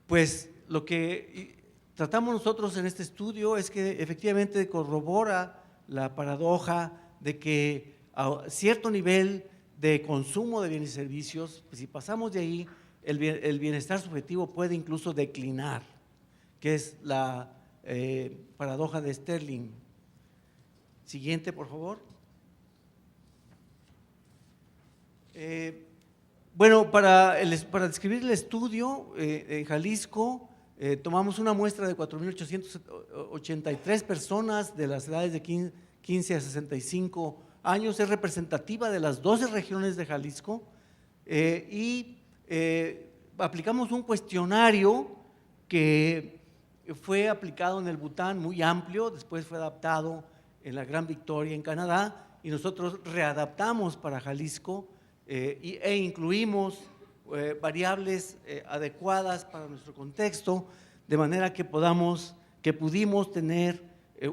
Pues lo que tratamos nosotros en este estudio es que efectivamente corrobora la paradoja de que a cierto nivel de consumo de bienes y servicios, pues si pasamos de ahí, el bienestar subjetivo puede incluso declinar, que es la paradoja de Sterling. Siguiente, por favor. Bueno, para describir el estudio, en Jalisco tomamos una muestra de 4.883 personas de las edades de 15 a 65 años, es representativa de las 12 regiones de Jalisco, y aplicamos un cuestionario que fue aplicado en el Bután, muy amplio, después fue adaptado en la Gran Victoria en Canadá, y nosotros readaptamos para Jalisco e incluimos variables adecuadas para nuestro contexto, de manera que pudimos tener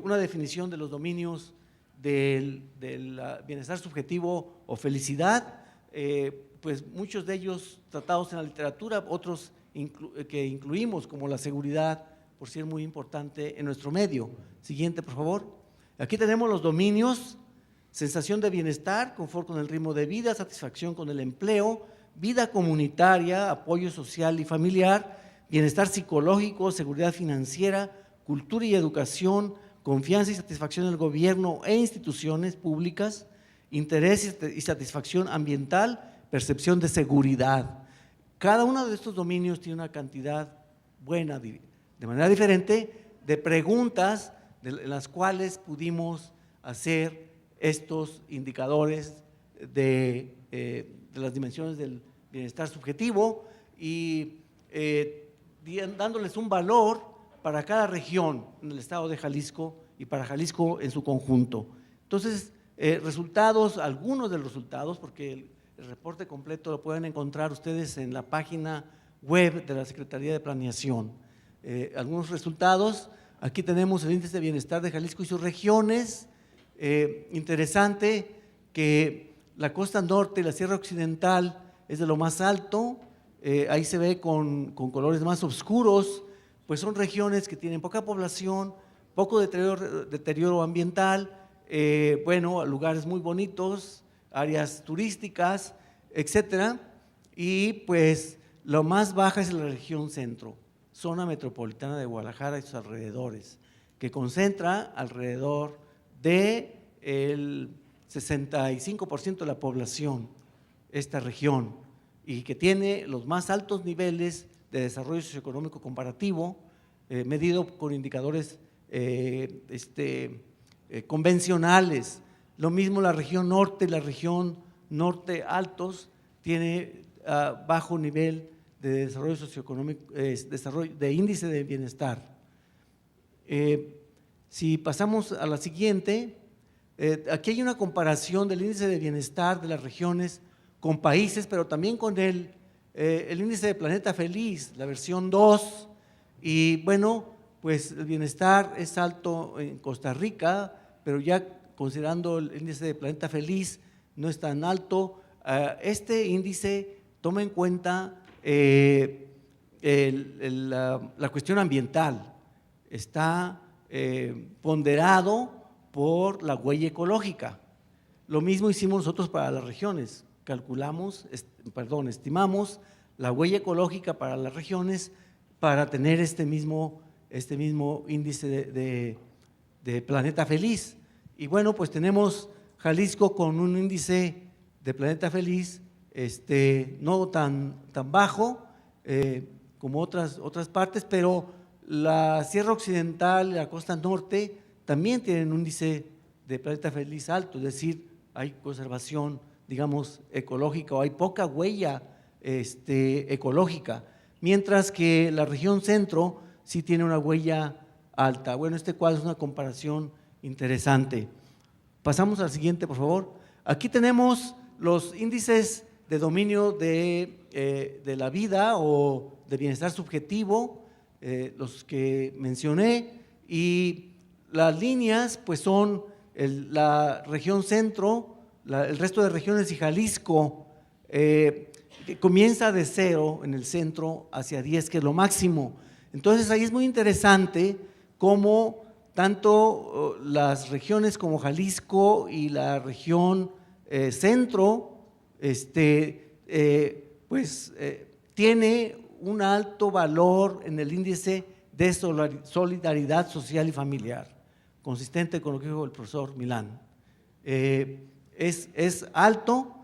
una definición de los dominios del bienestar subjetivo o felicidad, pues muchos de ellos tratados en la literatura, otros que incluimos como la seguridad, por ser muy importante en nuestro medio. Siguiente, por favor. Aquí tenemos los dominios: sensación de bienestar, confort con el ritmo de vida, satisfacción con el empleo, vida comunitaria, apoyo social y familiar, bienestar psicológico, seguridad financiera, cultura y educación, confianza y satisfacción del gobierno e instituciones públicas, interés y satisfacción ambiental, percepción de seguridad. Cada uno de estos dominios tiene una cantidad buena, de manera diferente, de preguntas en las cuales pudimos hacer estos indicadores de las dimensiones del bienestar subjetivo y dándoles un valor para cada región en el estado de Jalisco y para Jalisco en su conjunto. Entonces, resultados, algunos de los resultados, porque el reporte completo lo pueden encontrar ustedes en la página web de la Secretaría de Planeación. Algunos resultados, aquí tenemos el índice de bienestar de Jalisco y sus regiones. Interesante que la costa norte y la sierra occidental es de lo más alto, ahí se ve con colores más oscuros, pues son regiones que tienen poca población, poco deterioro ambiental, bueno, lugares muy bonitos, áreas turísticas, etcétera, y pues lo más baja es la región centro, zona metropolitana de Guadalajara y sus alrededores, que concentra alrededor del 65% de la población, esta región, y que tiene los más altos niveles de desarrollo socioeconómico comparativo, medido con indicadores convencionales. Lo mismo la región norte, norte altos, tiene bajo nivel de desarrollo socioeconómico, de índice de bienestar. Si pasamos a la siguiente, aquí hay una comparación del índice de bienestar de las regiones con países, pero también con el índice de Planeta Feliz, la versión 2, y bueno, pues el bienestar es alto en Costa Rica, pero ya considerando el índice de Planeta Feliz, no es tan alto. Este índice toma en cuenta la cuestión ambiental, está ponderado por la huella ecológica. Lo mismo hicimos nosotros para las regiones, estimamos la huella ecológica para las regiones para tener este mismo índice de Planeta Feliz. Y bueno, pues tenemos Jalisco con un índice de Planeta Feliz no tan bajo como otras partes, pero la Sierra Occidental y la Costa Norte también tienen un índice de Planeta Feliz alto, es decir, hay conservación, digamos, ecológica, o hay poca huella ecológica, mientras que la región centro sí tiene una huella alta. Bueno, este cuadro es una comparación interesante. Pasamos al siguiente, por favor. Aquí tenemos los índices de dominio de la vida o de bienestar subjetivo, los que mencioné, y las líneas pues son la región centro, el resto de regiones y Jalisco, que comienza de 0 en el centro hacia 10, que es lo máximo. Entonces ahí es muy interesante cómo tanto las regiones como Jalisco y la región centro, tiene un alto valor en el índice de solidaridad social y familiar, consistente con lo que dijo el profesor Milán. Es alto,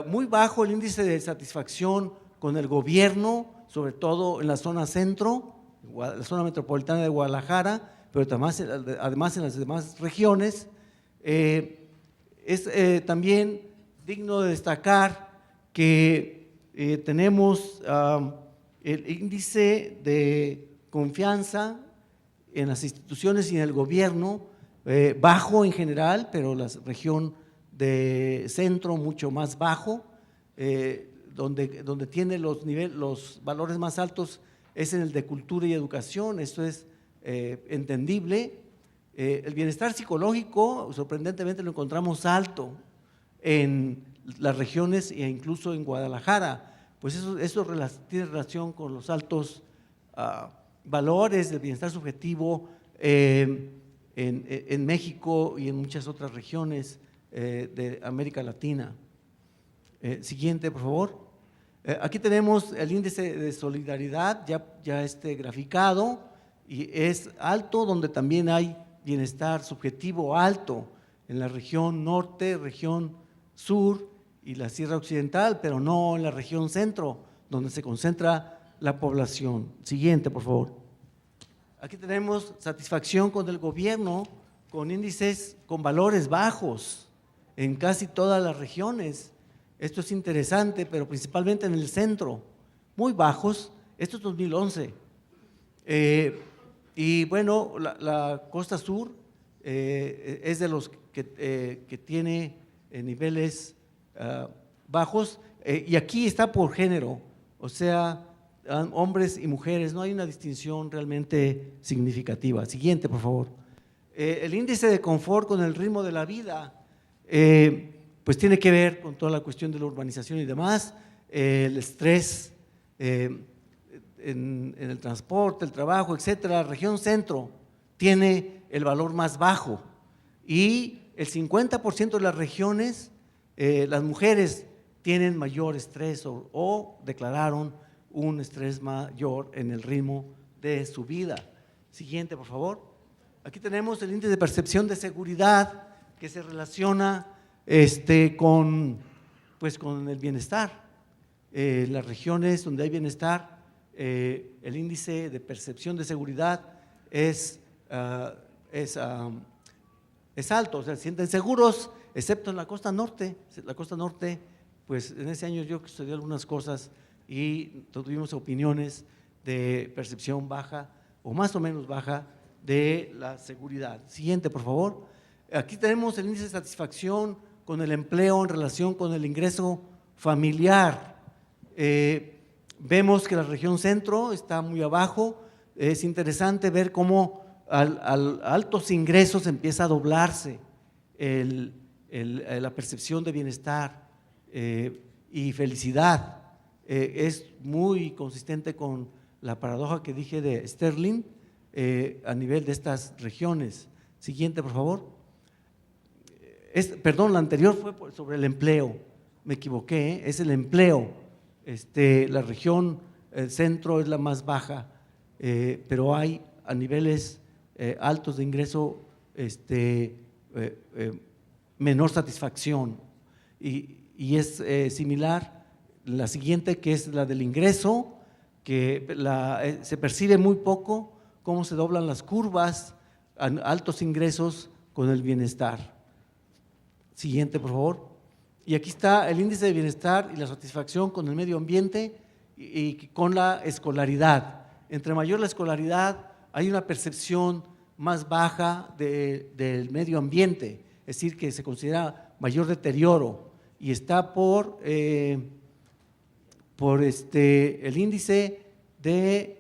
muy bajo el índice de satisfacción con el gobierno, sobre todo en la zona centro, la zona metropolitana de Guadalajara, pero además en las demás regiones. Es también digno de destacar que tenemos el índice de confianza en las instituciones y en el gobierno, bajo en general, pero la región de centro mucho más bajo, donde tiene los valores más altos es en el de cultura y educación. Esto es entendible. El bienestar psicológico, sorprendentemente, lo encontramos alto en las regiones e incluso en Guadalajara, pues eso tiene relación con los altos valores del bienestar subjetivo en México y en muchas otras regiones de América Latina. Siguiente, por favor. Aquí tenemos el índice de solidaridad ya graficado, y es alto, donde también hay bienestar subjetivo alto en la región norte, región sur y la Sierra Occidental, pero no en la región centro, donde se concentra la población. Siguiente, por favor. Aquí tenemos satisfacción con el gobierno, con índices con valores bajos en casi todas las regiones. Esto es interesante, pero principalmente en el centro, muy bajos. Esto es 2011. Y bueno, la costa sur es de los que tiene niveles bajos, y aquí está por género, o sea, hombres y mujeres, no hay una distinción realmente significativa. Siguiente, por favor. El índice de confort con el ritmo de la vida, pues tiene que ver con toda la cuestión de la urbanización y demás, el estrés en el transporte, el trabajo, etcétera. La región centro tiene el valor más bajo, y el 50% de las regiones, las mujeres tienen mayor estrés o declararon un estrés mayor en el ritmo de su vida. Siguiente, por favor. Aquí tenemos el índice de percepción de seguridad, que se relaciona con el bienestar. Las regiones donde hay bienestar, el índice de percepción de seguridad es alto, o sea, se sienten seguros, excepto en la costa norte. La costa norte, pues en ese año yo estudié algunas cosas y tuvimos opiniones de percepción baja o más o menos baja de la seguridad. Siguiente, por favor. Aquí tenemos el índice de satisfacción con el empleo en relación con el ingreso familiar. Vemos que la región centro está muy abajo. Es interesante ver cómo altos ingresos empieza a doblarse la percepción de bienestar y felicidad. Es muy consistente con la paradoja que dije de Sterling a nivel de estas regiones. Siguiente, por favor. Perdón, la anterior fue sobre el empleo, me equivoqué, es el empleo. La región centro es la más baja, pero hay a niveles altos de ingreso menor satisfacción. Y es similar la siguiente, que es la del ingreso, que se percibe muy poco cómo se doblan las curvas a altos ingresos con el bienestar. Siguiente, por favor. Y aquí está el índice de bienestar y la satisfacción con el medio ambiente y con la escolaridad. Entre mayor la escolaridad, hay una percepción más baja del medio ambiente, es decir, que se considera mayor deterioro, y está por el índice de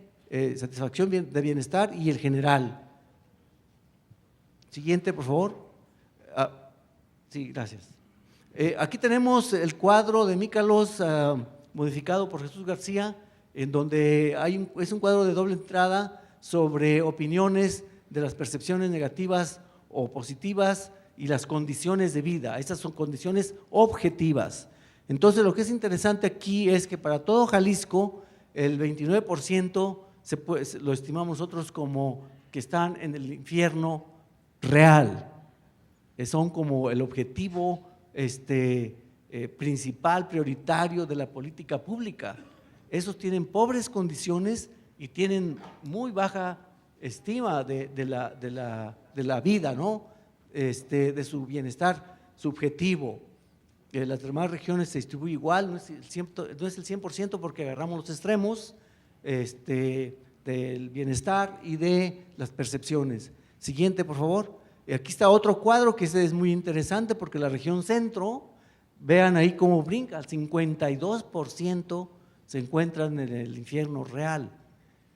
satisfacción de bienestar y el general. Siguiente, por favor. Sí, gracias. Aquí tenemos el cuadro de Mícalos modificado por Jesús García, en donde es un cuadro de doble entrada sobre opiniones de las percepciones negativas o positivas y las condiciones de vida. Estas son condiciones objetivas. Entonces, lo que es interesante aquí es que para todo Jalisco, el 29% lo estimamos nosotros como que están en el infierno real. Son como el objetivo principal, prioritario de la política pública. Esos tienen pobres condiciones y tienen muy baja estima de la vida, ¿no? De su bienestar subjetivo. Las demás regiones se distribuye igual, no es el 100% porque agarramos los extremos del bienestar y de las percepciones. Siguiente, por favor. Aquí está otro cuadro que es muy interesante porque la región centro, vean ahí cómo brinca, el 52% se encuentran en el infierno real,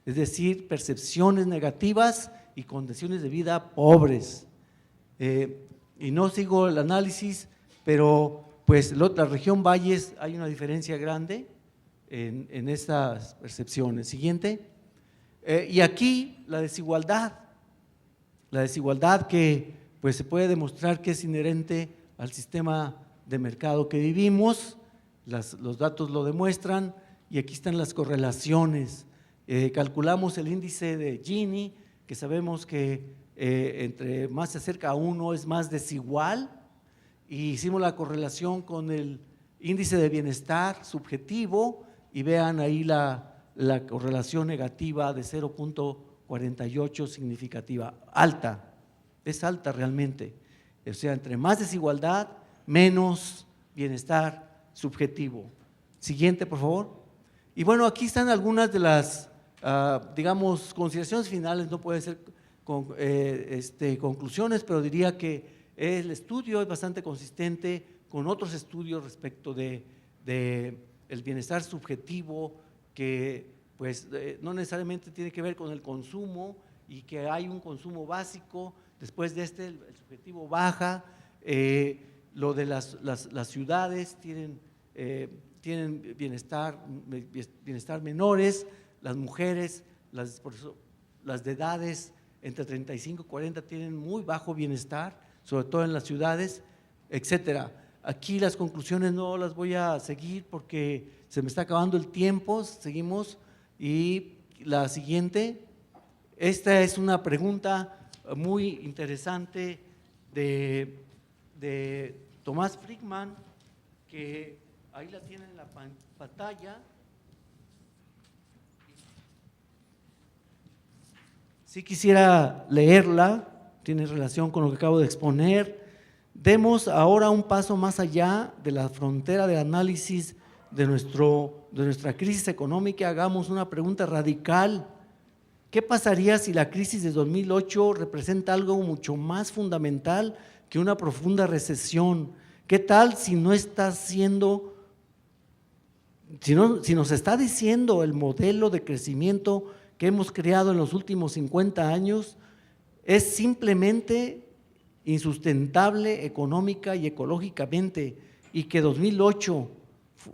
es decir, percepciones negativas y condiciones de vida pobres. Y no sigo el análisis, pero pues la región Valles hay una diferencia grande en estas percepciones. Siguiente. Y aquí la desigualdad que pues se puede demostrar que es inherente al sistema de mercado que vivimos, los datos lo demuestran, y aquí están las correlaciones. Calculamos el índice de Gini, que sabemos que entre más se acerca a 1 es más desigual, y hicimos la correlación con el índice de bienestar subjetivo, y vean ahí la correlación negativa de 0.48 significativa, alta, es alta realmente. O sea, entre más desigualdad, menos bienestar subjetivo. Siguiente, por favor. Y bueno, aquí están algunas de las, digamos, consideraciones finales, no puede ser conclusiones, pero diría que el estudio es bastante consistente con otros estudios respecto de el bienestar subjetivo, que pues no necesariamente tiene que ver con el consumo, y que hay un consumo básico, después de el subjetivo baja. Lo de las ciudades tienen bienestar menores, las mujeres, las de edades entre 35 y 40 tienen muy bajo bienestar, sobre todo en las ciudades, etcétera. Aquí las conclusiones no las voy a seguir porque se me está acabando el tiempo, seguimos. Y la siguiente, esta es una pregunta muy interesante de Tomás Friedman, que ahí la tienen en la pantalla. Sí quisiera leerla, tiene relación con lo que acabo de exponer. Demos ahora un paso más allá de la frontera de análisis de nuestra crisis económica. Hagamos una pregunta radical. ¿Qué pasaría si la crisis de 2008 representa algo mucho más fundamental que una profunda recesión? ¿Qué tal si no está siendo, si nos está diciendo el modelo de crecimiento que hemos creado en los últimos 50 años es simplemente insustentable económica y ecológicamente, y que 2008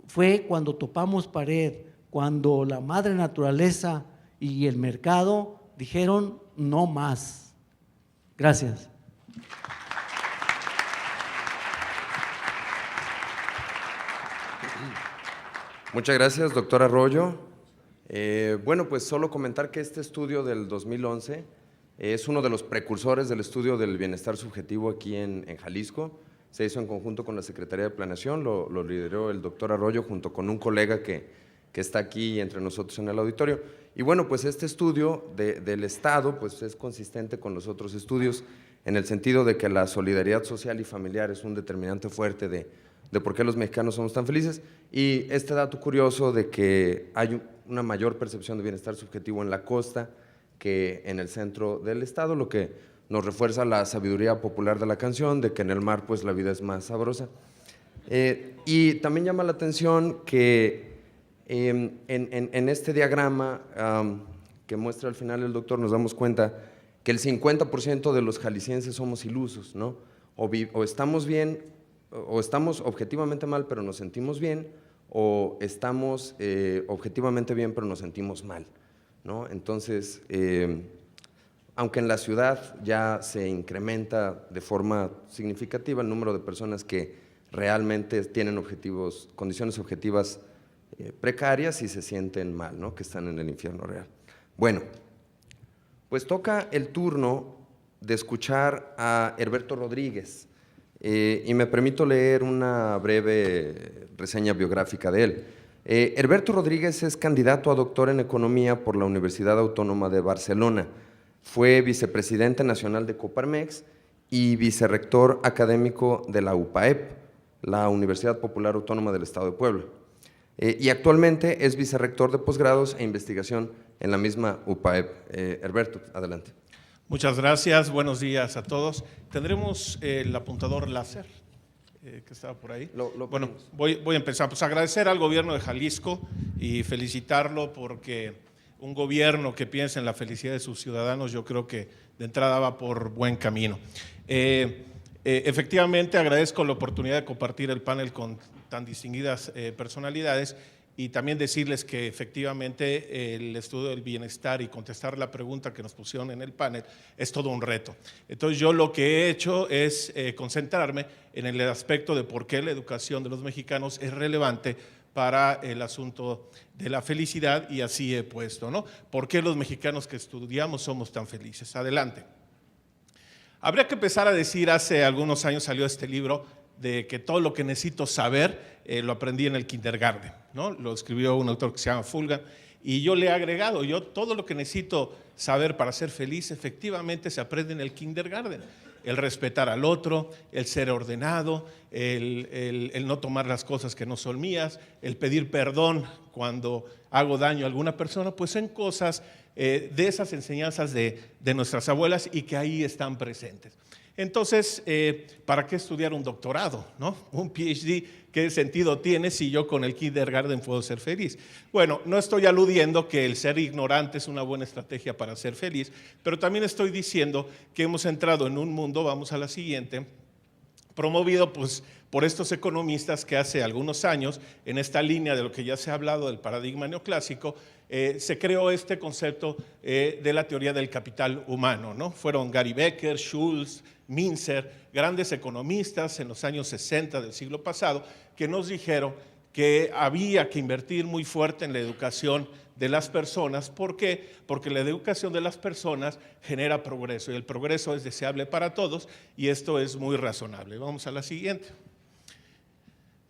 fue cuando topamos pared, cuando la madre naturaleza y el mercado dijeron no más. Gracias. Muchas gracias, doctor Arroyo. Bueno, pues solo comentar que este estudio del 2011 es uno de los precursores del estudio del bienestar subjetivo aquí en Jalisco. Se hizo en conjunto con la Secretaría de Planeación, lo lideró el doctor Arroyo junto con un colega que está aquí entre nosotros en el auditorio. Y bueno, pues este estudio del Estado pues es consistente con los otros estudios en el sentido de que la solidaridad social y familiar es un determinante fuerte de por qué los mexicanos somos tan felices, y este dato curioso de que hay una mayor percepción de bienestar subjetivo en la costa que en el centro del estado, lo que nos refuerza la sabiduría popular de la canción, de que en el mar pues la vida es más sabrosa. Y también llama la atención que en este diagrama que muestra al final el doctor nos damos cuenta que el 50% de los jaliscienses somos ilusos, ¿no? O estamos bien, o estamos objetivamente mal, pero nos sentimos bien, o estamos objetivamente bien, pero nos sentimos mal, ¿no? Entonces, aunque en la ciudad ya se incrementa de forma significativa el número de personas que realmente tienen condiciones objetivas precarias y se sienten mal, ¿no? Que están en el infierno real. Bueno, pues toca el turno de escuchar a Herberto Rodríguez. Y me permito leer una breve reseña biográfica de él. Herberto Rodríguez es candidato a doctor en Economía por la Universidad Autónoma de Barcelona. Fue vicepresidente nacional de Coparmex y vicerrector académico de la UPAEP, la Universidad Popular Autónoma del Estado de Puebla. Y actualmente es vicerrector de posgrados e investigación en la misma UPAEP. Herberto, adelante. Muchas gracias, buenos días a todos. Tendremos el apuntador láser que estaba por ahí. Bueno, voy a empezar. Pues agradecer al gobierno de Jalisco y felicitarlo porque un gobierno que piensa en la felicidad de sus ciudadanos, yo creo que de entrada va por buen camino. Efectivamente, agradezco la oportunidad de compartir el panel con tan distinguidas personalidades. Y también decirles que efectivamente el estudio del bienestar y contestar la pregunta que nos pusieron en el panel es todo un reto. Entonces yo lo que he hecho es concentrarme en el aspecto de por qué la educación de los mexicanos es relevante para el asunto de la felicidad, y así he puesto, ¿no? ¿Por qué los mexicanos que estudiamos somos tan felices? Adelante. Habría que empezar a decir, hace algunos años salió este libro de que todo lo que necesito saber lo aprendí en el kindergarten, ¿no? Lo escribió un autor que se llama Fulgan, y yo le he agregado, todo lo que necesito saber para ser feliz efectivamente se aprende en el kindergarten. El respetar al otro, el ser ordenado, el no tomar las cosas que no son mías, el pedir perdón cuando hago daño a alguna persona, pues son cosas de esas enseñanzas de nuestras abuelas y que ahí están presentes. Entonces, ¿para qué estudiar un doctorado, ¿no? Un PhD, ¿qué sentido tiene si yo con el kindergarten puedo ser feliz? Bueno, no estoy aludiendo que el ser ignorante es una buena estrategia para ser feliz, pero también estoy diciendo que hemos entrado en un mundo, vamos a la siguiente, promovido pues por estos economistas que hace algunos años, en esta línea de lo que ya se ha hablado del paradigma neoclásico, se creó este concepto de la teoría del capital humano, ¿no? Fueron Gary Becker, Schultz, Minzer, grandes economistas en los años 60 del siglo pasado, que nos dijeron que había que invertir muy fuerte en la educación de las personas. ¿Por qué? Porque la educación de las personas genera progreso, y el progreso es deseable para todos, y esto es muy razonable. Vamos a la siguiente.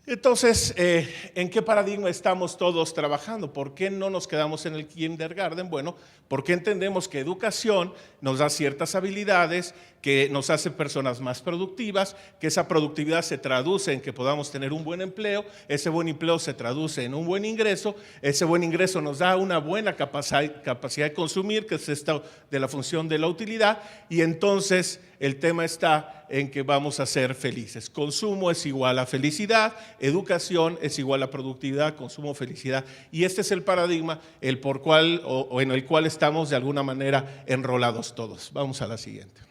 Entonces, ¿en qué paradigma estamos todos trabajando? ¿Por qué no nos quedamos en el kindergarten? Bueno, porque entendemos que educación nos da ciertas habilidades, que nos hace personas más productivas, que esa productividad se traduce en que podamos tener un buen empleo, ese buen empleo se traduce en un buen ingreso, ese buen ingreso nos da una buena capacidad de consumir, que es esta de la función de la utilidad, y entonces el tema está en que vamos a ser felices. Consumo es igual a felicidad, educación es igual a productividad, consumo, felicidad, y este es el paradigma en el cual estamos de alguna manera enrolados todos. Vamos a la siguiente.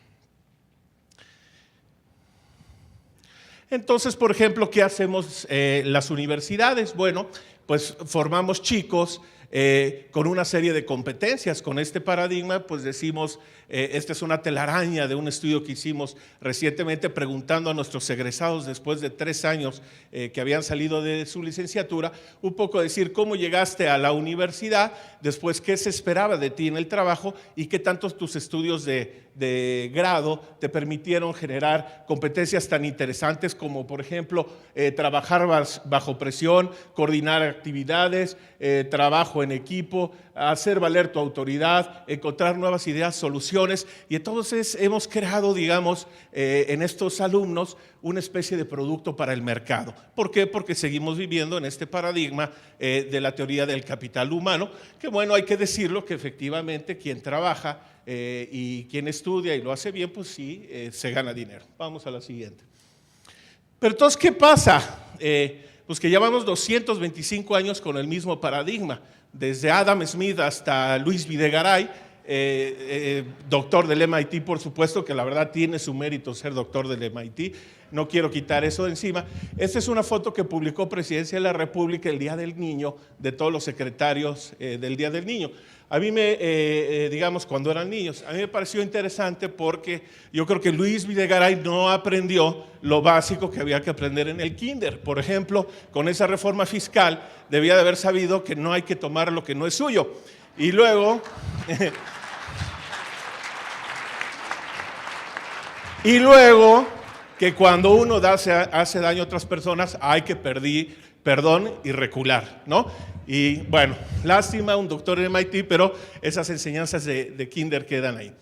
Entonces, por ejemplo, ¿qué hacemos las universidades? Bueno, pues formamos chicos con una serie de competencias. Con este paradigma, pues decimos, esta es una telaraña de un estudio que hicimos recientemente preguntando a nuestros egresados después de 3 años que habían salido de su licenciatura, un poco decir cómo llegaste a la universidad, después qué se esperaba de ti en el trabajo y qué tantos tus estudios de grado te permitieron generar competencias tan interesantes como, por ejemplo, trabajar bajo presión, coordinar actividades, trabajo en equipo, hacer valer tu autoridad, encontrar nuevas ideas, soluciones. Y entonces hemos creado, digamos, en estos alumnos una especie de producto para el mercado. ¿Por qué? Porque seguimos viviendo en este paradigma de la teoría del capital humano, que bueno, hay que decirlo que efectivamente quien trabaja y quien estudia y lo hace bien, pues sí, se gana dinero. Vamos a la siguiente. Pero entonces, ¿qué pasa? Pues que llevamos 225 años con el mismo paradigma, desde Adam Smith hasta Luis Videgaray, doctor del MIT, por supuesto, que la verdad tiene su mérito ser doctor del MIT, no quiero quitar eso de encima. Esta es una foto que publicó Presidencia de la República el Día del Niño, de todos los secretarios del Día del Niño. A mí digamos, cuando eran niños, a mí me pareció interesante porque yo creo que Luis Videgaray no aprendió lo básico que había que aprender en el kinder. Por ejemplo, con esa reforma fiscal, debía de haber sabido que no hay que tomar lo que no es suyo. Y luego, que cuando uno hace daño a otras personas, hay que pedir perdón y recular, ¿no? Y bueno, lástima, un doctor en MIT, pero esas enseñanzas de kinder quedan ahí.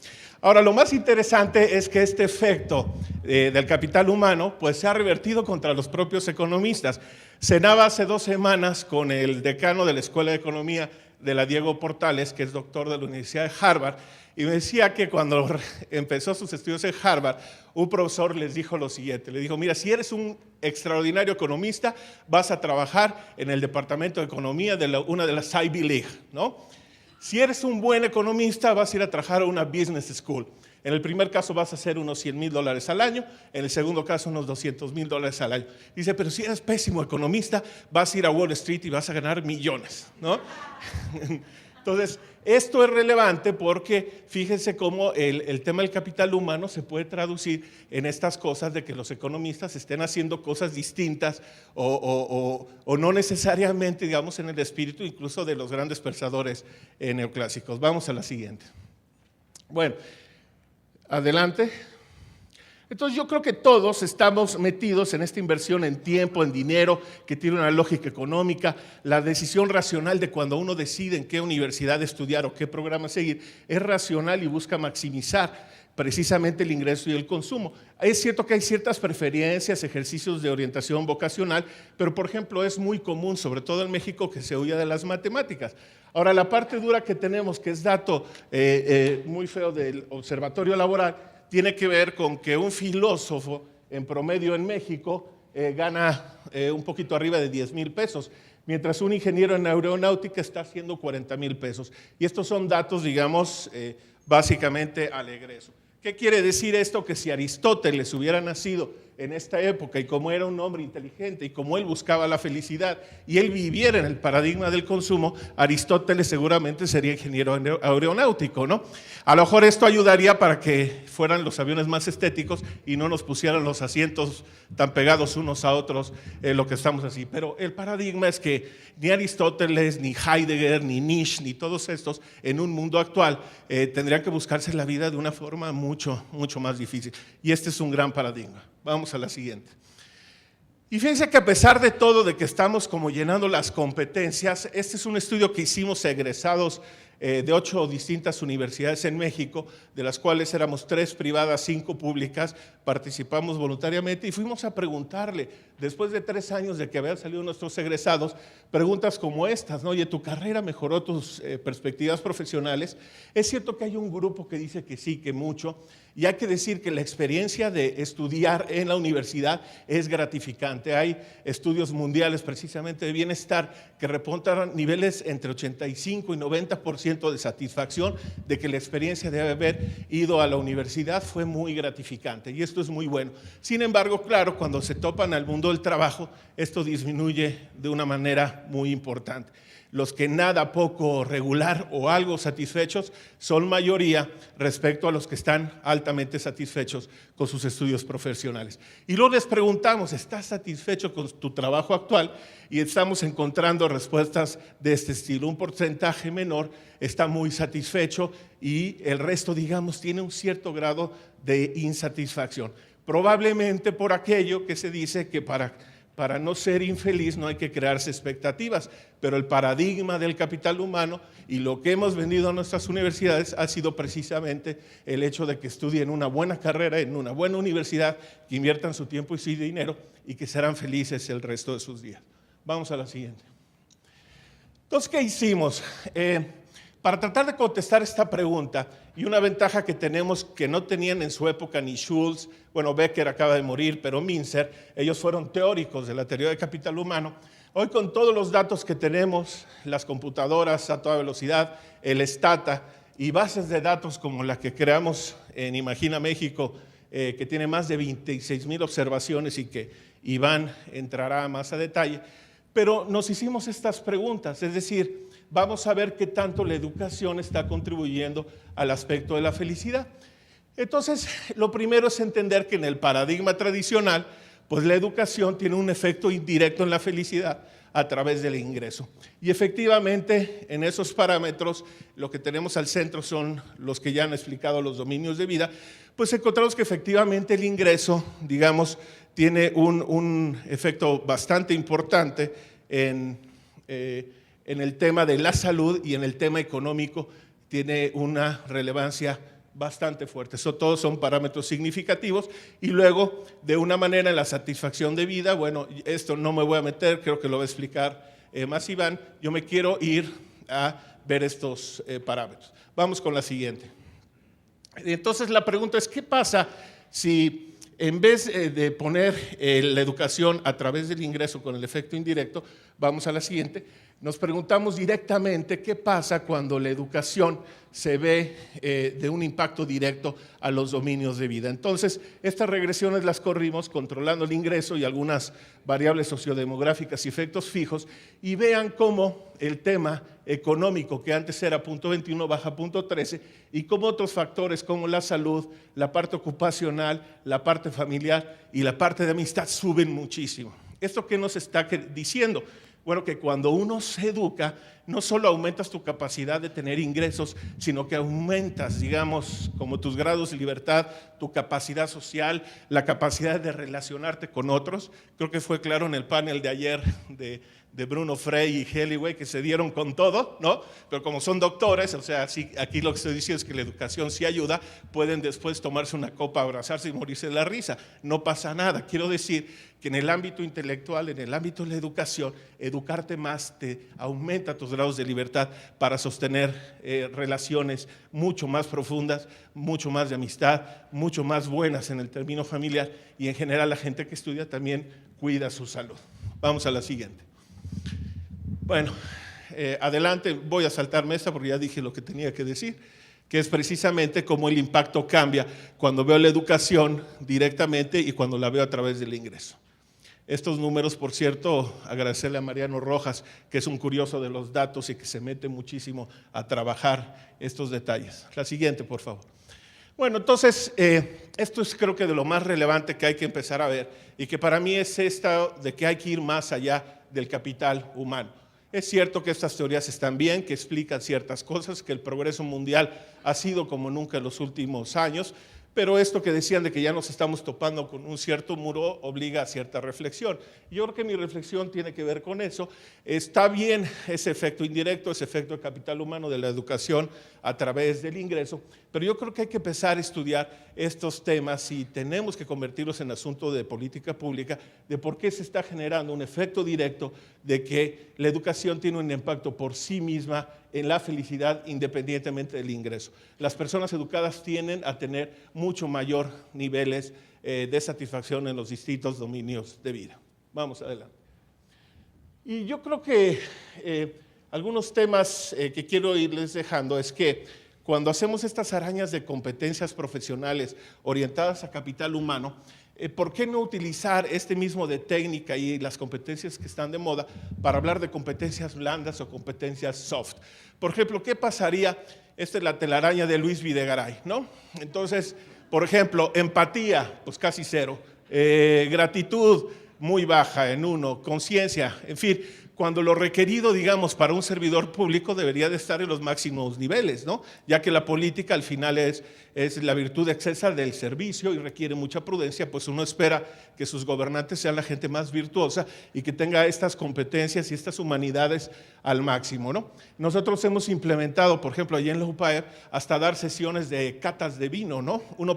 Ahora, lo más interesante es que este efecto del capital humano pues se ha revertido contra los propios economistas. Cenaba hace 2 semanas con el decano de la Escuela de Economía de la Diego Portales, que es doctor de la Universidad de Harvard, y me decía que cuando empezó sus estudios en Harvard, un profesor les dijo lo siguiente, le dijo, mira, si eres un extraordinario economista, vas a trabajar en el Departamento de Economía de una de las Ivy League, ¿no? Si eres un buen economista, vas a ir a trabajar a una business school. En el primer caso vas a hacer unos $100,000 al año, en el segundo caso unos $200,000 al año. Dice, pero si eres pésimo economista, vas a ir a Wall Street y vas a ganar millones, ¿no? Entonces, esto es relevante porque fíjense cómo el tema del capital humano se puede traducir en estas cosas de que los economistas estén haciendo cosas distintas o no necesariamente, digamos, en el espíritu incluso de los grandes pensadores neoclásicos. Vamos a la siguiente. Bueno, adelante. Entonces yo creo que todos estamos metidos en esta inversión en tiempo, en dinero, que tiene una lógica económica. La decisión racional de cuando uno decide en qué universidad estudiar o qué programa seguir es racional y busca maximizar precisamente el ingreso y el consumo. Es cierto que hay ciertas preferencias, ejercicios de orientación vocacional, pero por ejemplo es muy común, sobre todo en México, que se huya de las matemáticas. Ahora, la parte dura que tenemos, que es dato muy feo del observatorio laboral, tiene que ver con que un filósofo en promedio en México gana un poquito arriba de 10,000 pesos, mientras un ingeniero en aeronáutica está haciendo 40,000 pesos. Y estos son datos, digamos, básicamente al egreso. ¿Qué quiere decir esto? Que si Aristóteles hubiera nacido en esta época y como era un hombre inteligente y como él buscaba la felicidad y él viviera en el paradigma del consumo, Aristóteles seguramente sería ingeniero aeronáutico, ¿no? A lo mejor esto ayudaría para que fueran los aviones más estéticos y no nos pusieran los asientos tan pegados unos a otros, lo que estamos así. Pero el paradigma es que ni Aristóteles, ni Heidegger, ni Nietzsche, ni todos estos en un mundo actual tendrían que buscarse la vida de una forma mucho, mucho más difícil. Y este es un gran paradigma. Vamos a la siguiente. Y fíjense que a pesar de todo, de que estamos como llenando las competencias, este es un estudio que hicimos egresados de 8 distintas universidades en México, de las cuales éramos 3 privadas, 5 públicas, participamos voluntariamente y fuimos a preguntarle después de 3 años de que habían salido nuestros egresados, preguntas como estas, ¿no? Oye, ¿tu carrera mejoró tus perspectivas profesionales? Es cierto que hay un grupo que dice que sí, que mucho, y hay que decir que la experiencia de estudiar en la universidad es gratificante. Hay estudios mundiales precisamente de bienestar que reportan niveles entre 85 y 90% de satisfacción de que la experiencia de haber ido a la universidad fue muy gratificante, y esto es muy bueno. Sin embargo, claro, cuando se topan al mundo del trabajo, esto disminuye de una manera muy importante. Los que nada, poco, regular o algo satisfechos son mayoría respecto a los que están altamente satisfechos con sus estudios profesionales. Y luego les preguntamos, ¿estás satisfecho con tu trabajo actual? Y estamos encontrando respuestas de este estilo. Un porcentaje menor está muy satisfecho y el resto, digamos, tiene un cierto grado de insatisfacción. Probablemente por aquello que se dice que para no ser infeliz no hay que crearse expectativas, pero el paradigma del capital humano y lo que hemos vendido a nuestras universidades ha sido precisamente el hecho de que estudien una buena carrera en una buena universidad, que inviertan su tiempo y su dinero y que serán felices el resto de sus días. Vamos a la siguiente. Entonces, ¿qué hicimos? Para tratar de contestar esta pregunta, y una ventaja que tenemos que no tenían en su época ni Schultz, bueno, Becker acaba de morir, pero Minzer, ellos fueron teóricos de la teoría del capital humano. Hoy, con todos los datos que tenemos, las computadoras a toda velocidad, el Stata y bases de datos como la que creamos en Imagina México, que tiene más de 26,000 observaciones y que Iván entrará más a detalle, pero nos hicimos estas preguntas, es decir, vamos a ver qué tanto la educación está contribuyendo al aspecto de la felicidad. Entonces, lo primero es entender que en el paradigma tradicional, pues la educación tiene un efecto indirecto en la felicidad a través del ingreso. Y efectivamente, en esos parámetros, lo que tenemos al centro son los que ya han explicado los dominios de vida, pues encontramos que efectivamente el ingreso, digamos, tiene un efecto bastante importante en el tema de la salud, y en el tema económico tiene una relevancia bastante fuerte. Eso todos son parámetros significativos. Y luego, de una manera, en la satisfacción de vida, bueno, esto no me voy a meter, creo que lo va a explicar más Iván. Yo me quiero ir a ver estos parámetros. Vamos con la siguiente. Entonces, la pregunta es, ¿qué pasa si en vez de poner la educación a través del ingreso con el efecto indirecto, vamos a la siguiente, nos preguntamos directamente qué pasa cuando la educación se ve de un impacto directo a los dominios de vida? Entonces, estas regresiones las corrimos controlando el ingreso y algunas variables sociodemográficas y efectos fijos, y vean cómo el tema económico, que antes era 0.21, baja a 0.13, y cómo otros factores como la salud, la parte ocupacional, la parte familiar y la parte de amistad suben muchísimo. ¿Esto qué nos está diciendo? Bueno, que cuando uno se educa, no solo aumentas tu capacidad de tener ingresos, sino que aumentas, digamos, como tus grados de libertad, tu capacidad social, la capacidad de relacionarte con otros. Creo que fue claro en el panel de ayer de Bruno Frey y Helliway, que se dieron con todo, ¿no? Pero como son doctores, o sea, sí, aquí lo que estoy diciendo es que la educación sí ayuda, pueden después tomarse una copa, abrazarse y morirse de la risa. No pasa nada. Quiero decir que en el ámbito intelectual, en el ámbito de la educación, educarte más te aumenta tus grados de libertad para sostener relaciones mucho más profundas, mucho más de amistad, mucho más buenas en el término familiar, y en general la gente que estudia también cuida su salud. Vamos a la siguiente. Bueno, adelante, voy a saltarme esta porque ya dije lo que tenía que decir, que es precisamente cómo el impacto cambia cuando veo la educación directamente y cuando la veo a través del ingreso. Estos números, por cierto, agradecerle a Mariano Rojas, que es un curioso de los datos y que se mete muchísimo a trabajar estos detalles. La siguiente, por favor. Bueno, entonces, esto es creo que de lo más relevante que hay que empezar a ver, y que para mí es esta de que hay que ir más allá del capital humano. Es cierto que estas teorías están bien, que explican ciertas cosas, que el progreso mundial ha sido como nunca en los últimos años, Pero esto que decían de que ya nos estamos topando con un cierto muro obliga a cierta reflexión. Yo creo que mi reflexión tiene que ver con eso. Está bien ese efecto indirecto, ese efecto de capital humano de la educación a través del ingreso, pero yo creo que hay que empezar a estudiar estos temas y tenemos que convertirlos en asunto de política pública, de por qué se está generando un efecto directo de que la educación tiene un impacto por sí misma en la felicidad independientemente del ingreso. Las personas educadas tienden a tener mucho mayor niveles de satisfacción en los distintos dominios de vida. Vamos adelante. Y yo creo que algunos temas que quiero irles dejando es que cuando hacemos estas arañas de competencias profesionales orientadas a capital humano, ¿por qué no utilizar este mismo de técnica y las competencias que están de moda para hablar de competencias blandas o competencias soft? Por ejemplo, ¿qué pasaría? Esta es la telaraña de Luis Videgaray, ¿no? Entonces, por ejemplo, empatía, pues casi cero, gratitud muy baja en 1, conciencia, en fin, cuando lo requerido, digamos, para un servidor público debería de estar en los máximos niveles, ¿no? Ya que la política al final es la virtud excesa del servicio y requiere mucha prudencia, pues uno espera que sus gobernantes sean la gente más virtuosa y que tenga estas competencias y estas humanidades al máximo, ¿no? Nosotros hemos implementado, por ejemplo, allá en la UPAER, hasta dar sesiones de catas de vino, ¿no? Uno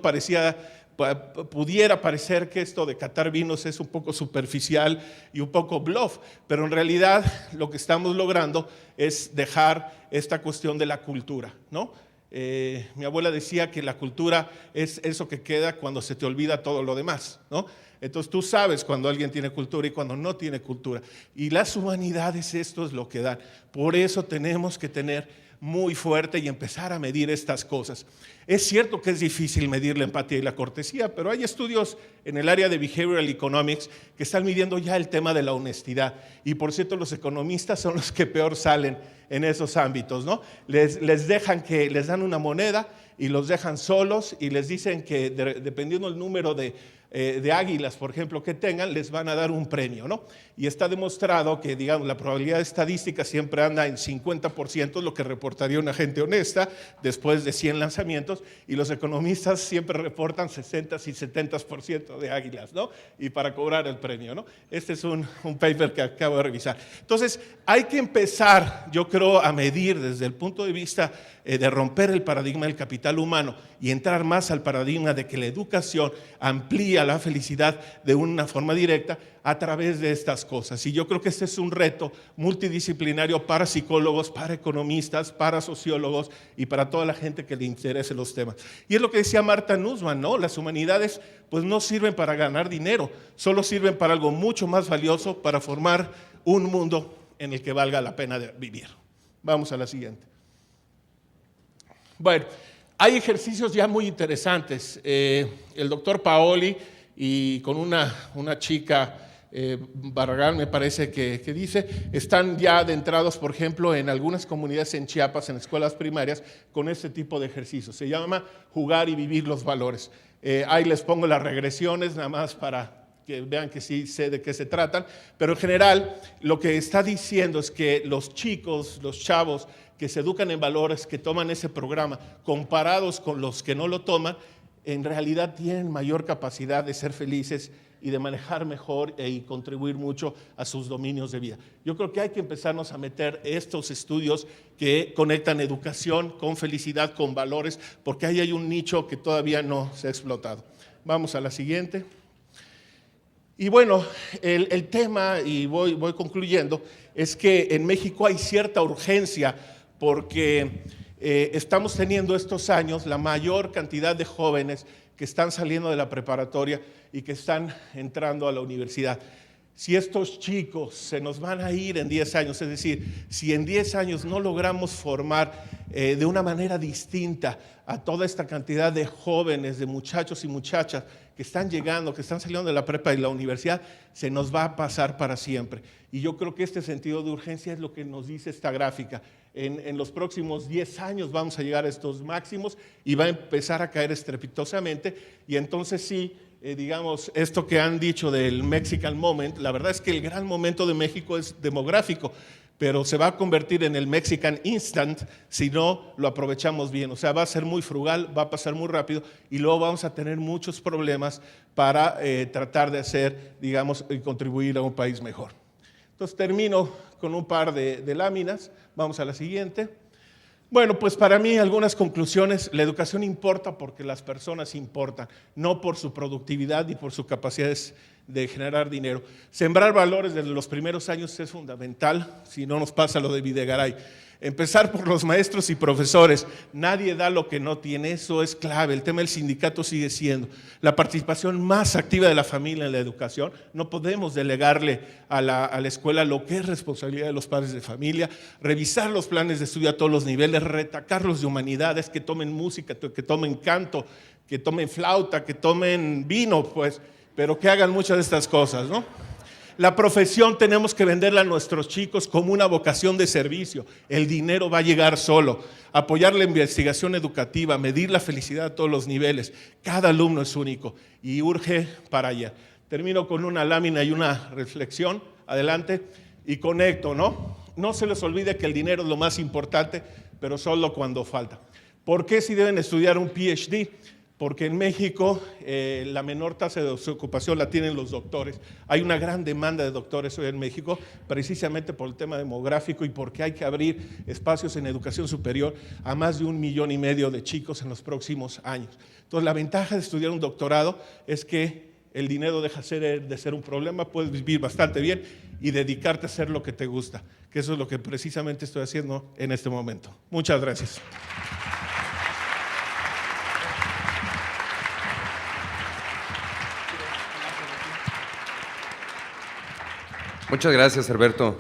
pudiera parecer que esto de catar vinos es un poco superficial y un poco bluff, pero en realidad lo que estamos logrando es dejar esta cuestión de la cultura, ¿no? Mi abuela decía que la cultura es eso que queda cuando se te olvida todo lo demás, ¿no? Entonces tú sabes cuando alguien tiene cultura y cuando no tiene cultura. Y las humanidades esto es lo que dan. Por eso tenemos que tener muy fuerte y empezar a medir estas cosas. Es cierto que es difícil medir la empatía y la cortesía, pero hay estudios en el área de Behavioral Economics que están midiendo ya el tema de la honestidad. Y por cierto, los economistas son los que peor salen en esos ámbitos, ¿no? Les dan una moneda y los dejan solos y les dicen que dependiendo del número de águilas, por ejemplo, que tengan, les van a dar un premio, ¿no? Y está demostrado que, digamos, la probabilidad estadística siempre anda en 50%, lo que reportaría una gente honesta después de 100 lanzamientos, y los economistas siempre reportan 60 y 70% de águilas, ¿no? Y para cobrar el premio, ¿no? Este es un paper que acabo de revisar. Entonces, hay que empezar, yo creo, a medir desde el punto de vista de romper el paradigma del capital humano y entrar más al paradigma de que la educación amplía la felicidad de una forma directa a través de estas cosas. Y yo creo que este es un reto multidisciplinario para psicólogos, para economistas, para sociólogos y para toda la gente que le interese los temas. Y es lo que decía Martha Nussbaum, ¿no? Las humanidades pues no sirven para ganar dinero, solo sirven para algo mucho más valioso, para formar un mundo en el que valga la pena de vivir. Vamos a la siguiente. Bueno, hay ejercicios ya muy interesantes. El doctor Paoli y con una chica, Barragán me parece que dice, están ya adentrados, por ejemplo, en algunas comunidades en Chiapas, en escuelas primarias, con este tipo de ejercicios. Se llama jugar y vivir los valores. Ahí les pongo las regresiones, nada más para que vean que sí sé de qué se tratan, pero en general lo que está diciendo es que los chicos, los chavos que se educan en valores, que toman ese programa, comparados con los que no lo toman, en realidad tienen mayor capacidad de ser felices y de manejar mejor y contribuir mucho a sus dominios de vida. Yo creo que hay que empezarnos a meter estos estudios que conectan educación con felicidad, con valores, porque ahí hay un nicho que todavía no se ha explotado. Vamos a la siguiente. Y bueno, el tema, y voy concluyendo, es que en México hay cierta urgencia porque estamos teniendo estos años la mayor cantidad de jóvenes que están saliendo de la preparatoria y que están entrando a la universidad. Si estos chicos se nos van a ir en 10 años, es decir, si en 10 años no logramos formar de una manera distinta a toda esta cantidad de jóvenes, de muchachos y muchachas que están llegando, que están saliendo de la prepa y la universidad, se nos va a pasar para siempre. Y yo creo que este sentido de urgencia es lo que nos dice esta gráfica. En los próximos 10 años vamos a llegar a estos máximos y va a empezar a caer estrepitosamente, y entonces sí, digamos, esto que han dicho del Mexican Moment, la verdad es que el gran momento de México es demográfico, pero se va a convertir en el Mexican Instant si no lo aprovechamos bien. O sea, va a ser muy frugal, va a pasar muy rápido y luego vamos a tener muchos problemas para tratar de hacer, digamos, y contribuir a un país mejor. Entonces termino con un par de láminas. Vamos a la siguiente. Bueno, pues para mí algunas conclusiones. La educación importa porque las personas importan, no por su productividad y por sus capacidades de generar dinero. Sembrar valores desde los primeros años es fundamental, si no nos pasa lo de Videgaray. Empezar por los maestros y profesores. Nadie da lo que no tiene, eso es clave. El tema del sindicato sigue siendo la participación más activa de la familia en la educación. No podemos delegarle a la escuela lo que es responsabilidad de los padres de familia. Revisar los planes de estudio a todos los niveles, retacarlos de humanidades, que tomen música, que tomen canto, que tomen flauta, que tomen vino, pues, pero que hagan muchas de estas cosas, ¿no? La profesión tenemos que venderla a nuestros chicos como una vocación de servicio. El dinero va a llegar solo. Apoyar la investigación educativa, medir la felicidad a todos los niveles. Cada alumno es único y urge para allá. Termino con una lámina y una reflexión. Adelante. Y conecto, ¿no? No se les olvide que el dinero es lo más importante, pero solo cuando falta. ¿Por qué si deben estudiar un PhD? Porque en México la menor tasa de desocupación la tienen los doctores. Hay una gran demanda de doctores hoy en México, precisamente por el tema demográfico y porque hay que abrir espacios en educación superior a más de 1,5 millones de chicos en los próximos años. Entonces, la ventaja de estudiar un doctorado es que el dinero deja de ser un problema, puedes vivir bastante bien y dedicarte a hacer lo que te gusta, que eso es lo que precisamente estoy haciendo en este momento. Muchas gracias. Muchas gracias, Herberto.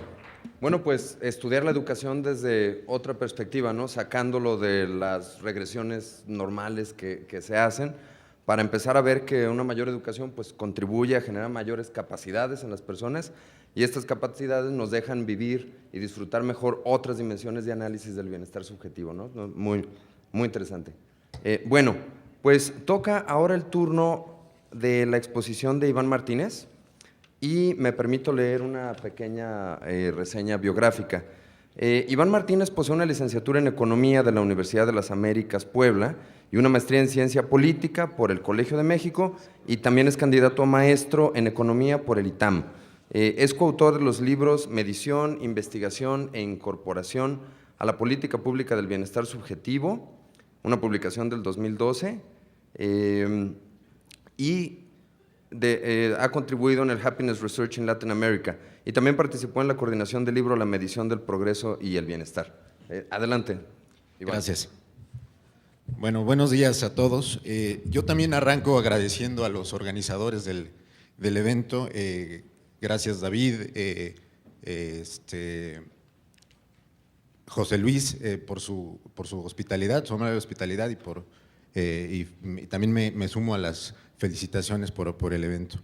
Bueno, pues estudiar la educación desde otra perspectiva, ¿no? Sacándolo de las regresiones normales que se hacen, para empezar a ver que una mayor educación pues, contribuye a generar mayores capacidades en las personas y estas capacidades nos dejan vivir y disfrutar mejor otras dimensiones de análisis del bienestar subjetivo, ¿no? Muy, muy interesante. Bueno, pues toca ahora el turno de la exposición de Iván Martínez. Y me permito leer una pequeña reseña biográfica. Iván Martínez posee una licenciatura en Economía de la Universidad de las Américas, Puebla, y una maestría en Ciencia Política por el Colegio de México, y también es candidato a maestro en Economía por el ITAM. Es coautor de los libros Medición, Investigación e Incorporación a la Política Pública del Bienestar Subjetivo, una publicación del 2012, y ha contribuido en el Happiness Research in Latin America y también participó en la coordinación del libro La medición del progreso y el bienestar. Adelante, Iván. Gracias. Bueno, buenos días a todos. Yo también arranco agradeciendo a los organizadores del evento. Gracias, David, José Luis, por su hospitalidad, su amable hospitalidad y también me sumo a las felicitaciones por el evento.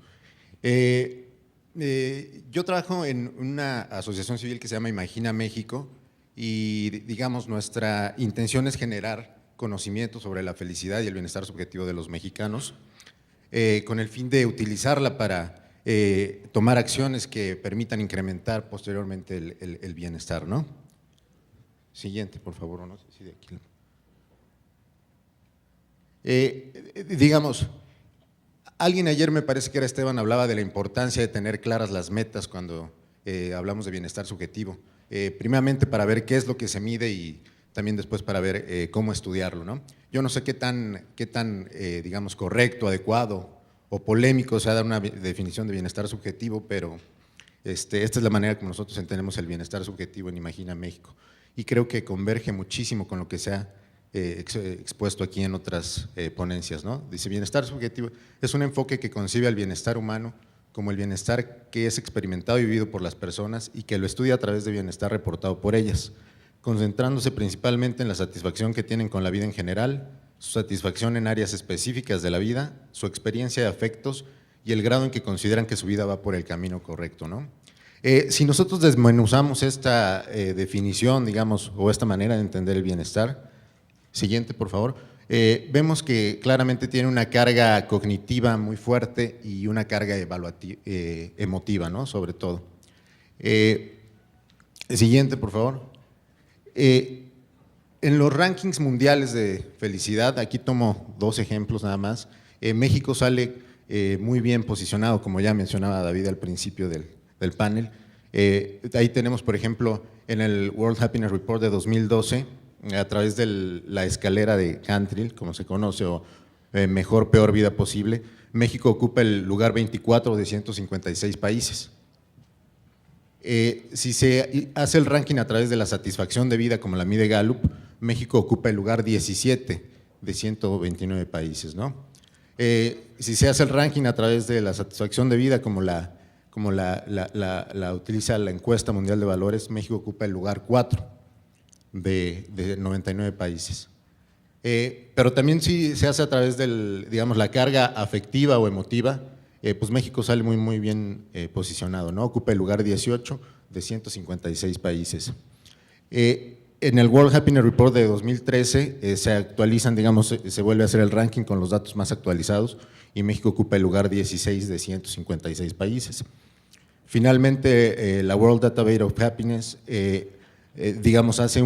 Yo trabajo en una asociación civil que se llama Imagina México y, digamos, nuestra intención es generar conocimiento sobre la felicidad y el bienestar subjetivo de los mexicanos con el fin de utilizarla para tomar acciones que permitan incrementar posteriormente el bienestar, ¿no? Siguiente, por favor, no sé si de aquí. Digamos, alguien ayer, me parece que era Esteban, hablaba de la importancia de tener claras las metas cuando hablamos de bienestar subjetivo. Primeramente para ver qué es lo que se mide y también después para ver cómo estudiarlo, ¿no? Yo no sé qué tan digamos, correcto, adecuado o polémico sea dar una definición de bienestar subjetivo, pero esta es la manera como nosotros entendemos el bienestar subjetivo en Imagina México. Y creo que converge muchísimo con lo que se ha expuesto aquí en otras ponencias, ¿no? Dice, bienestar subjetivo es un enfoque que concibe al bienestar humano como el bienestar que es experimentado y vivido por las personas y que lo estudia a través de bienestar reportado por ellas, concentrándose principalmente en la satisfacción que tienen con la vida en general, su satisfacción en áreas específicas de la vida, su experiencia de afectos y el grado en que consideran que su vida va por el camino correcto, ¿no? Si nosotros desmenuzamos esta definición, digamos, o esta manera de entender el bienestar, siguiente, por favor, vemos que claramente tiene una carga cognitiva muy fuerte y una carga emotiva, ¿no? Sobre todo. Siguiente, por favor. En los rankings mundiales de felicidad, aquí tomo 2 ejemplos nada más. México sale muy bien posicionado, como ya mencionaba David al principio del panel. Ahí tenemos, por ejemplo, en el World Happiness Report de 2012, a través de la escalera de Cantril, como se conoce, o mejor, peor vida posible, México ocupa el lugar 24 de 156 países. Si se hace el ranking a través de la satisfacción de vida, como la mide Gallup, México ocupa el lugar 17 de 129 países, ¿no? Si se hace el ranking a través de la satisfacción de vida, como la utiliza la encuesta mundial de valores, México ocupa el lugar 4 de 99 países. Pero también si se hace a través de la carga afectiva o emotiva, pues México sale muy bien posicionado, ¿no? Ocupa el lugar 18 de 156 países. En el World Happiness Report de 2013 se actualizan, se vuelve a hacer el ranking con los datos más actualizados y México ocupa el lugar 16 de 156 países. Finalmente, la World Database of Happiness, hace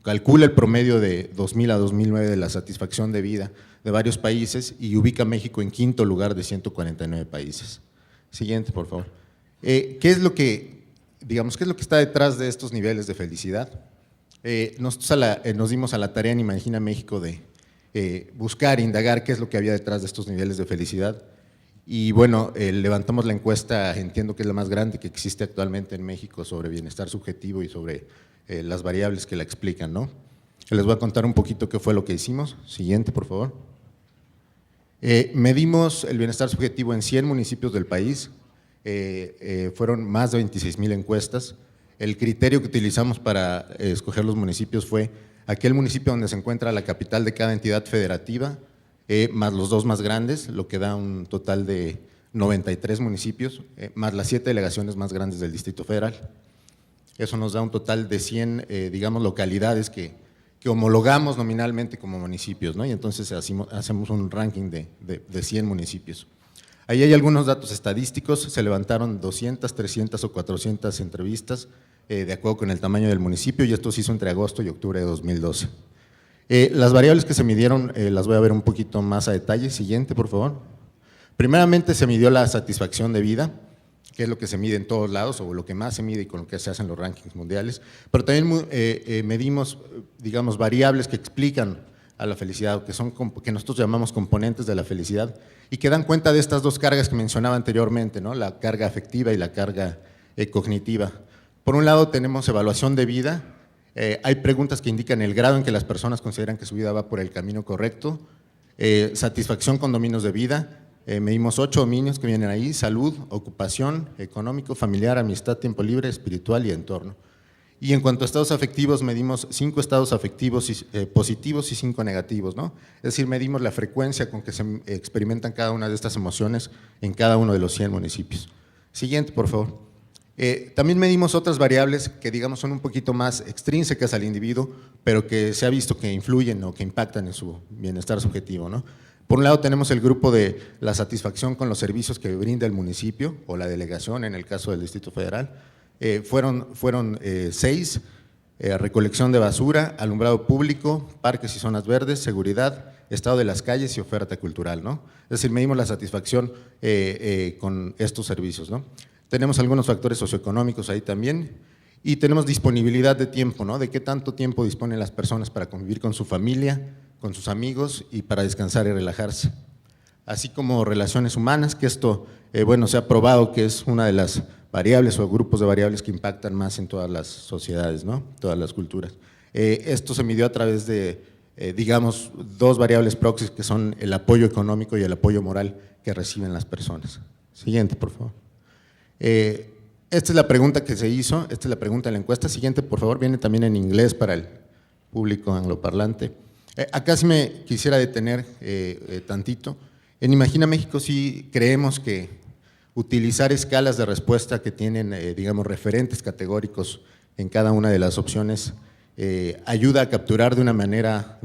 calcula el promedio de 2000 a 2009 de la satisfacción de vida de varios países y ubica a México en 5º lugar de 149 países. Siguiente, por favor. ¿Qué es lo que está detrás de estos niveles de felicidad? Nosotros nos dimos a la tarea en Imagina México de buscar, indagar qué es lo que había detrás de estos niveles de felicidad. Y bueno, levantamos la encuesta, entiendo que es la más grande que existe actualmente en México sobre bienestar subjetivo y sobre las variables que la explican, ¿no? Les voy a contar un poquito qué fue lo que hicimos. Siguiente, por favor. Medimos el bienestar subjetivo en 100 municipios del país. Fueron más de 26,000 encuestas. El criterio que utilizamos para escoger los municipios fue aquel municipio donde se encuentra la capital de cada entidad federativa, más los 2 más grandes, lo que da un total de 93 municipios, más las 7 delegaciones más grandes del Distrito Federal. Eso nos da un total de 100, localidades que homologamos nominalmente como municipios, ¿no? Y entonces hacemos un ranking de 100 municipios. Ahí hay algunos datos estadísticos, se levantaron 200, 300 o 400 entrevistas de acuerdo con el tamaño del municipio y esto se hizo entre agosto y octubre de 2012. Las variables que se midieron las voy a ver un poquito más a detalle. Siguiente, por favor. Primeramente se midió la satisfacción de vida, que es lo que se mide en todos lados o lo que más se mide y con lo que se hacen los rankings mundiales, pero también medimos, variables que explican a la felicidad, que nosotros llamamos componentes de la felicidad y que dan cuenta de estas 2 cargas que mencionaba anteriormente, ¿no? La carga afectiva y la carga cognitiva. Por un lado tenemos evaluación de vida, hay preguntas que indican el grado en que las personas consideran que su vida va por el camino correcto, satisfacción con dominios de vida, medimos 8 dominios que vienen ahí: salud, ocupación, económico, familiar, amistad, tiempo libre, espiritual y entorno. Y en cuanto a estados afectivos, medimos 5 estados afectivos positivos y 5 negativos, ¿no? Es decir, medimos la frecuencia con que se experimentan cada una de estas emociones en cada uno de los 100 municipios. Siguiente, por favor. También medimos otras variables que son un poquito más extrínsecas al individuo, pero que se ha visto que influyen o que impactan en su bienestar subjetivo, ¿no? Por un lado tenemos el grupo de la satisfacción con los servicios que brinda el municipio o la delegación en el caso del Distrito Federal. Fueron 6, recolección de basura, alumbrado público, parques y zonas verdes, seguridad, estado de las calles y oferta cultural, ¿no? Es decir, medimos la satisfacción con estos servicios, ¿no? Tenemos algunos factores socioeconómicos ahí también y tenemos disponibilidad de tiempo, ¿no? De qué tanto tiempo disponen las personas para convivir con su familia, con sus amigos y para descansar y relajarse. Así como relaciones humanas, que esto, se ha probado que es una de las variables o grupos de variables que impactan más en todas las sociedades, ¿no? Todas las culturas. Esto se midió a través de, 2 variables proxies que son el apoyo económico y el apoyo moral que reciben las personas. Siguiente, por favor. Esta es la pregunta que se hizo, esta es la pregunta de la encuesta. Siguiente, por favor, viene también en inglés para el público angloparlante. Acá sí me quisiera detener tantito. En Imagina México sí creemos que utilizar escalas de respuesta que tienen, referentes categóricos en cada una de las opciones ayuda a capturar de una manera,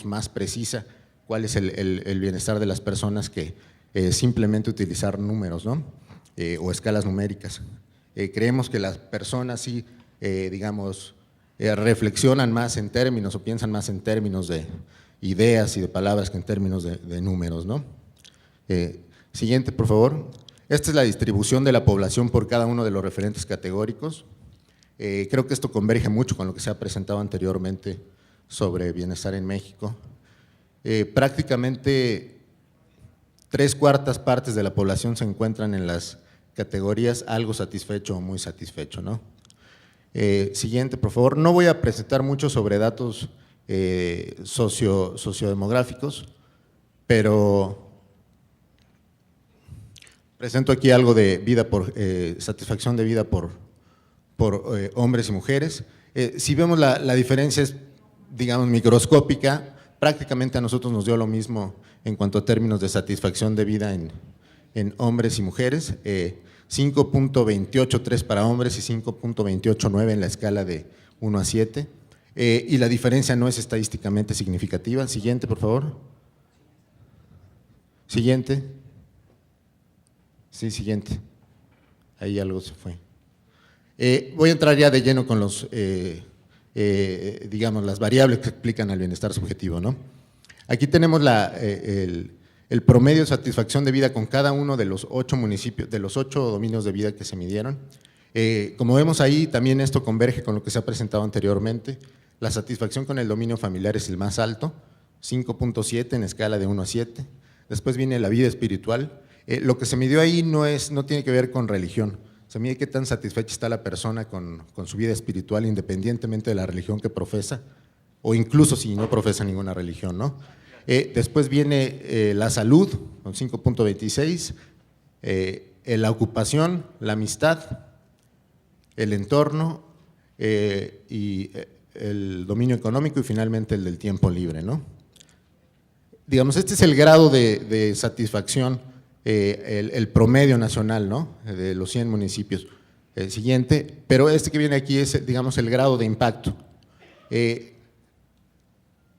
más precisa cuál es el bienestar de las personas que simplemente utilizar números, ¿no? O escalas numéricas. Creemos que las personas sí digamos, reflexionan más en términos o piensan más en términos de ideas y de palabras que en términos de números, ¿no? Siguiente, por favor. Esta es la distribución de la población por cada uno de los referentes categóricos. Creo que esto converge mucho con lo que se ha presentado anteriormente sobre bienestar en México. Prácticamente 3/4 partes de la población se encuentran en las categorías algo satisfecho o muy satisfecho, ¿no? Siguiente, por favor. No voy a presentar mucho sobre datos sociodemográficos, pero presento aquí algo de vida por satisfacción de vida por hombres y mujeres. Si vemos la diferencia es, digamos, microscópica, prácticamente a nosotros nos dio lo mismo en cuanto a términos de satisfacción de vida en hombres y mujeres, 5.283 para hombres y 5.289 en la escala de 1 a 7, y la diferencia no es estadísticamente significativa. Siguiente, por favor. Siguiente. Sí, siguiente. Ahí algo se fue. Voy a entrar ya de lleno con los, digamos, las variables que explican al bienestar subjetivo, ¿no? Aquí tenemos el promedio de satisfacción de vida con cada uno de los 8 municipios, de los 8 dominios de vida que se midieron. Como vemos ahí, también esto converge con lo que se ha presentado anteriormente. La satisfacción con el dominio familiar es el más alto, 5.7 en escala de 1 a 7. Después viene la vida espiritual. Lo que se midió ahí no tiene que ver con religión. Se mide qué tan satisfecha está la persona con su vida espiritual, independientemente de la religión que profesa, o incluso si no profesa ninguna religión, ¿no? Después viene la salud, con 5.26, la ocupación, la amistad, el entorno y el dominio económico y finalmente el del tiempo libre, ¿no? Digamos, este es el grado de satisfacción, el promedio nacional, ¿no? De los 100 municipios. Siguiente, pero este que viene aquí es, digamos, el grado de impacto.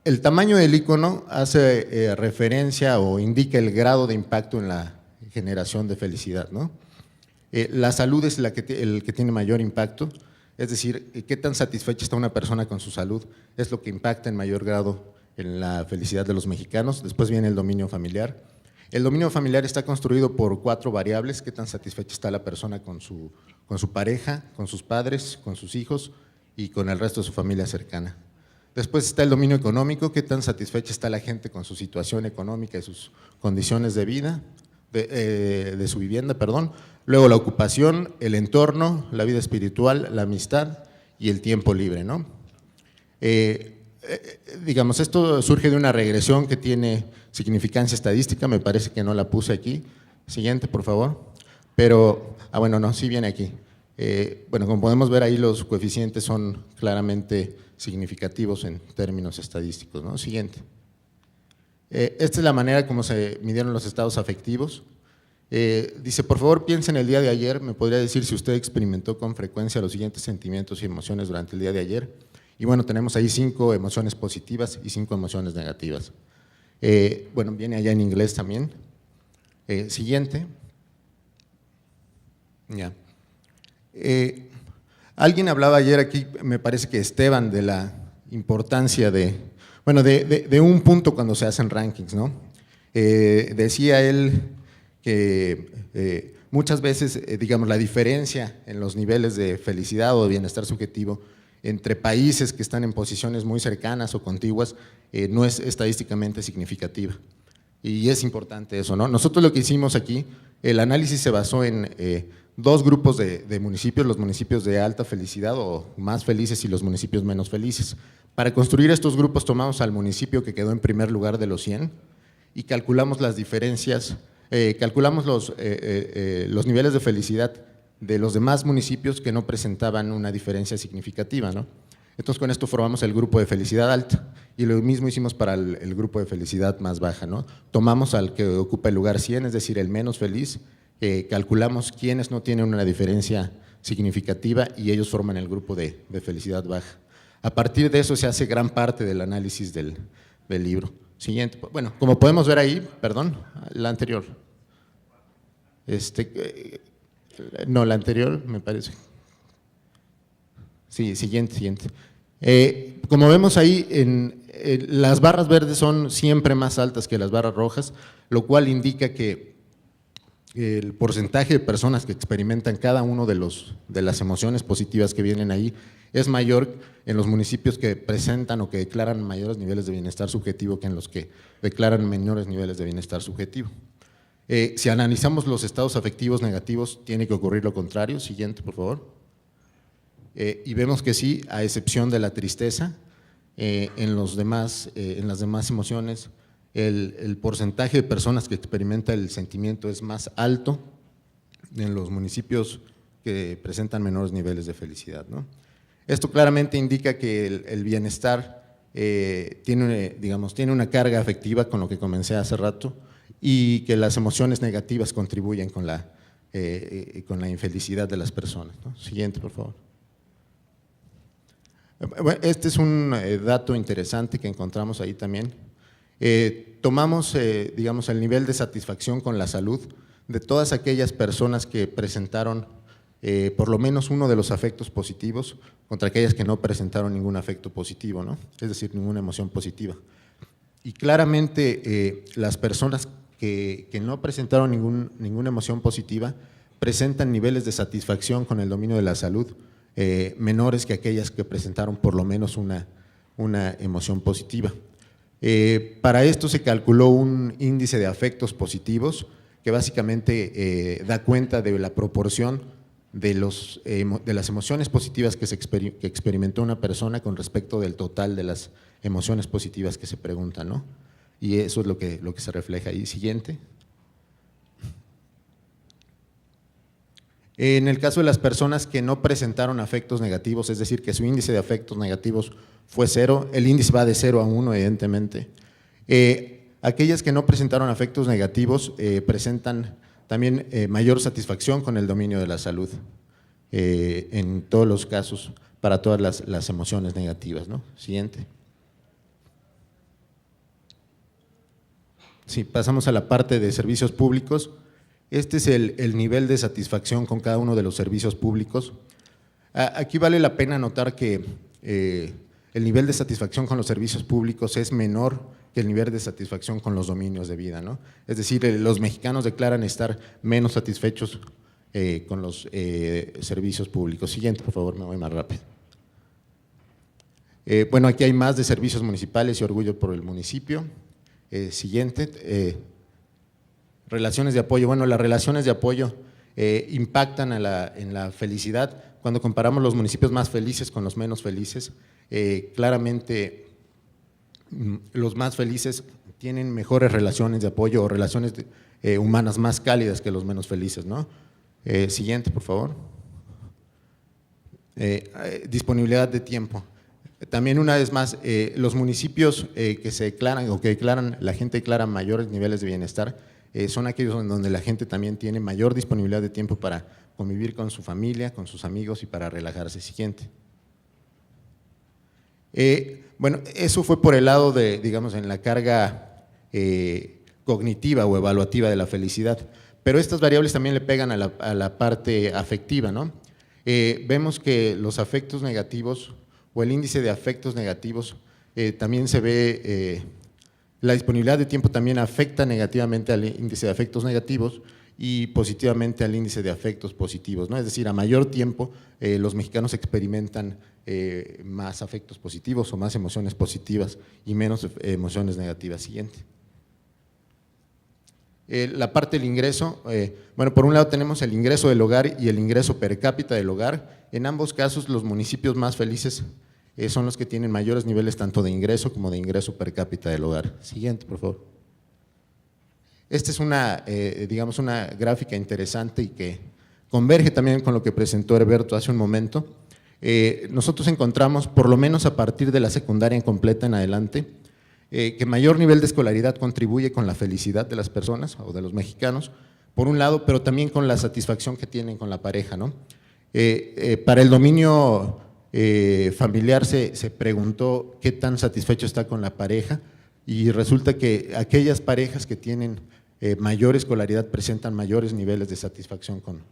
El tamaño del icono hace referencia o indica el grado de impacto en la generación de felicidad, ¿no? La salud es el que tiene mayor impacto, es decir, qué tan satisfecha está una persona con su salud es lo que impacta en mayor grado en la felicidad de los mexicanos. Después viene el dominio familiar. El dominio familiar está construido por 4 variables: qué tan satisfecha está la persona con su pareja, con sus padres, con sus hijos y con el resto de su familia cercana. Después está el dominio económico, qué tan satisfecha está la gente con su situación económica y sus condiciones de vida, de su vivienda, perdón. Luego la ocupación, el entorno, la vida espiritual, la amistad y el tiempo libre, ¿no? Digamos, esto surge de una regresión que tiene significancia estadística, me parece que no la puse aquí. Siguiente, por favor. Pero, bueno, no, sí viene aquí. Bueno, como podemos ver ahí, los coeficientes son claramente significativos en términos estadísticos, ¿no? Siguiente. Esta es la manera como se midieron los estados afectivos. Dice, por favor, piense en el día de ayer. ¿Me podría decir si usted experimentó con frecuencia los siguientes sentimientos y emociones durante el día de ayer? Y bueno, tenemos ahí 5 emociones positivas y 5 emociones negativas. Bueno, viene allá en inglés también. Siguiente. Ya. Alguien hablaba ayer aquí, me parece que Esteban, de la importancia de un punto cuando se hacen rankings, ¿no? Decía él que muchas veces, digamos, la diferencia en los niveles de felicidad o de bienestar subjetivo entre países que están en posiciones muy cercanas o contiguas no es estadísticamente significativa. Y es importante eso, ¿no? Nosotros lo que hicimos aquí, el análisis se basó en 2 grupos de municipios, los municipios de alta felicidad o más felices y los municipios menos felices. Para construir estos grupos tomamos al municipio que quedó en primer lugar de los 100 y calculamos las diferencias, calculamos los niveles de felicidad de los demás municipios que no presentaban una diferencia significativa, ¿no? Entonces con esto formamos el grupo de felicidad alta y lo mismo hicimos para el grupo de felicidad más baja, ¿no? Tomamos al que ocupa el lugar 100, es decir, el menos feliz, calculamos quiénes no tienen una diferencia significativa y ellos forman el grupo de felicidad baja. A partir de eso se hace gran parte del análisis del libro. Siguiente, bueno, como podemos ver ahí, perdón, la anterior. No, la anterior me parece. Sí, siguiente. Como vemos ahí, las barras verdes son siempre más altas que las barras rojas, lo cual indica que el porcentaje de personas que experimentan cada uno de las emociones positivas que vienen ahí es mayor en los municipios que presentan o que declaran mayores niveles de bienestar subjetivo que en los que declaran menores niveles de bienestar subjetivo. Si analizamos los estados afectivos negativos, tiene que ocurrir lo contrario. Siguiente, por favor. Y vemos que sí, a excepción de la tristeza, en las demás emociones, el porcentaje de personas que experimenta el sentimiento es más alto en los municipios que presentan menores niveles de felicidad, ¿no? Esto claramente indica que el bienestar tiene una carga afectiva, con lo que comencé hace rato, y que las emociones negativas contribuyen con la infelicidad de las personas, ¿no? Siguiente, por favor. Bueno, este es un dato interesante que encontramos ahí también. Tomamos, el nivel de satisfacción con la salud de todas aquellas personas que presentaron por lo menos uno de los afectos positivos contra aquellas que no presentaron ningún afecto positivo, ¿no? Es decir, ninguna emoción positiva. Y claramente las personas que no presentaron ninguna emoción positiva presentan niveles de satisfacción con el dominio de la salud menores que aquellas que presentaron por lo menos una emoción positiva. Para esto se calculó un índice de afectos positivos que básicamente da cuenta de la proporción de las emociones positivas que experimentó una persona con respecto del total de las emociones positivas que se preguntan, ¿no? Y eso es lo que se refleja ahí. Siguiente. En el caso de las personas que no presentaron afectos negativos, es decir, que su índice de afectos negativos fue 0, el índice va de 0 a 1, evidentemente. Aquellas que no presentaron afectos negativos presentan también mayor satisfacción con el dominio de la salud, en todos los casos, para todas las emociones negativas, ¿no? Siguiente. Sí, pasamos a la parte de servicios públicos. Este es el nivel de satisfacción con cada uno de los servicios públicos. Aquí vale la pena notar que el nivel de satisfacción con los servicios públicos es menor que el nivel de satisfacción con los dominios de vida, ¿no? Es decir, los mexicanos declaran estar menos satisfechos con los servicios públicos. Siguiente, por favor, me voy más rápido. Bueno, aquí hay más de servicios municipales y orgullo por el municipio. Siguiente. Relaciones de apoyo. Bueno, las relaciones de apoyo impactan en la felicidad. Cuando comparamos los municipios más felices con los menos felices, claramente los más felices tienen mejores relaciones de apoyo o relaciones humanas más cálidas que los menos felices, ¿no? Siguiente, por favor. Disponibilidad de tiempo. También una vez más, los municipios que se declaran o que declaran, la gente declara mayores niveles de bienestar, son aquellos en donde la gente también tiene mayor disponibilidad de tiempo para convivir con su familia, con sus amigos y para relajarse. Siguiente. Bueno, eso fue por el lado de, digamos, en la carga cognitiva o evaluativa de la felicidad, pero estas variables también le pegan a la parte afectiva, ¿no? Vemos que los afectos negativos o el índice de afectos negativos también se ve, la disponibilidad de tiempo también afecta negativamente al índice de afectos negativos y positivamente al índice de afectos positivos, ¿no? Es decir, a mayor tiempo los mexicanos experimentan más afectos positivos o más emociones positivas y menos emociones negativas. Siguiente. La parte del ingreso, bueno, por un lado tenemos el ingreso del hogar y el ingreso per cápita del hogar. En ambos casos los municipios más felices son los que tienen mayores niveles tanto de ingreso como de ingreso per cápita del hogar. Siguiente, por favor. Esta es digamos, una gráfica interesante y que converge también con lo que presentó Herberto hace un momento. Nosotros encontramos, por lo menos a partir de la secundaria incompleta en adelante, que mayor nivel de escolaridad contribuye con la felicidad de las personas o de los mexicanos, por un lado, pero también con la satisfacción que tienen con la pareja, ¿no? Para el dominio familiar se preguntó qué tan satisfecho está con la pareja y resulta que aquellas parejas que tienen mayor escolaridad presentan mayores niveles de satisfacción con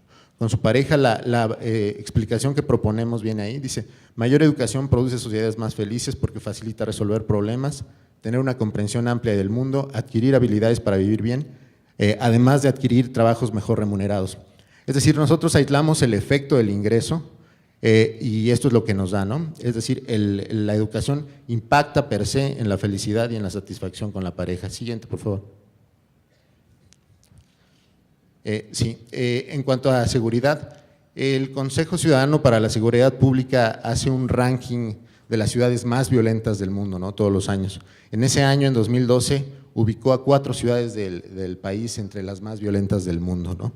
su pareja. La explicación que proponemos viene ahí, dice, mayor educación produce sociedades más felices porque facilita resolver problemas, tener una comprensión amplia del mundo, adquirir habilidades para vivir bien, además de adquirir trabajos mejor remunerados. Es decir, nosotros aislamos el efecto del ingreso y esto es lo que nos da, ¿no? Es decir, la educación impacta per se en la felicidad y en la satisfacción con la pareja. Siguiente, por favor. En cuanto a seguridad, el Consejo Ciudadano para la Seguridad Pública hace un ranking de las ciudades más violentas del mundo, ¿no? Todos los años. En ese año, en 2012, ubicó a 4 ciudades del país entre las más violentas del mundo, ¿no?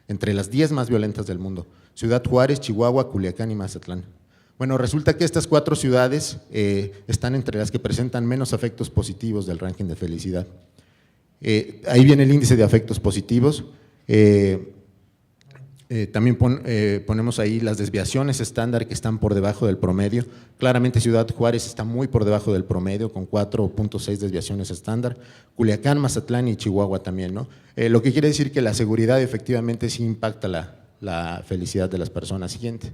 Entre las 10 más violentas del mundo: Ciudad Juárez, Chihuahua, Culiacán y Mazatlán. Bueno, resulta que estas 4 ciudades están entre las que presentan menos afectos positivos del ranking de felicidad. Ahí viene el índice de afectos positivos. También ponemos ahí las desviaciones estándar que están por debajo del promedio. Claramente Ciudad Juárez está muy por debajo del promedio con 4.6 desviaciones estándar. Culiacán, Mazatlán y Chihuahua también, ¿no? Lo que quiere decir que la seguridad efectivamente sí impacta la felicidad de las personas. Siguiente.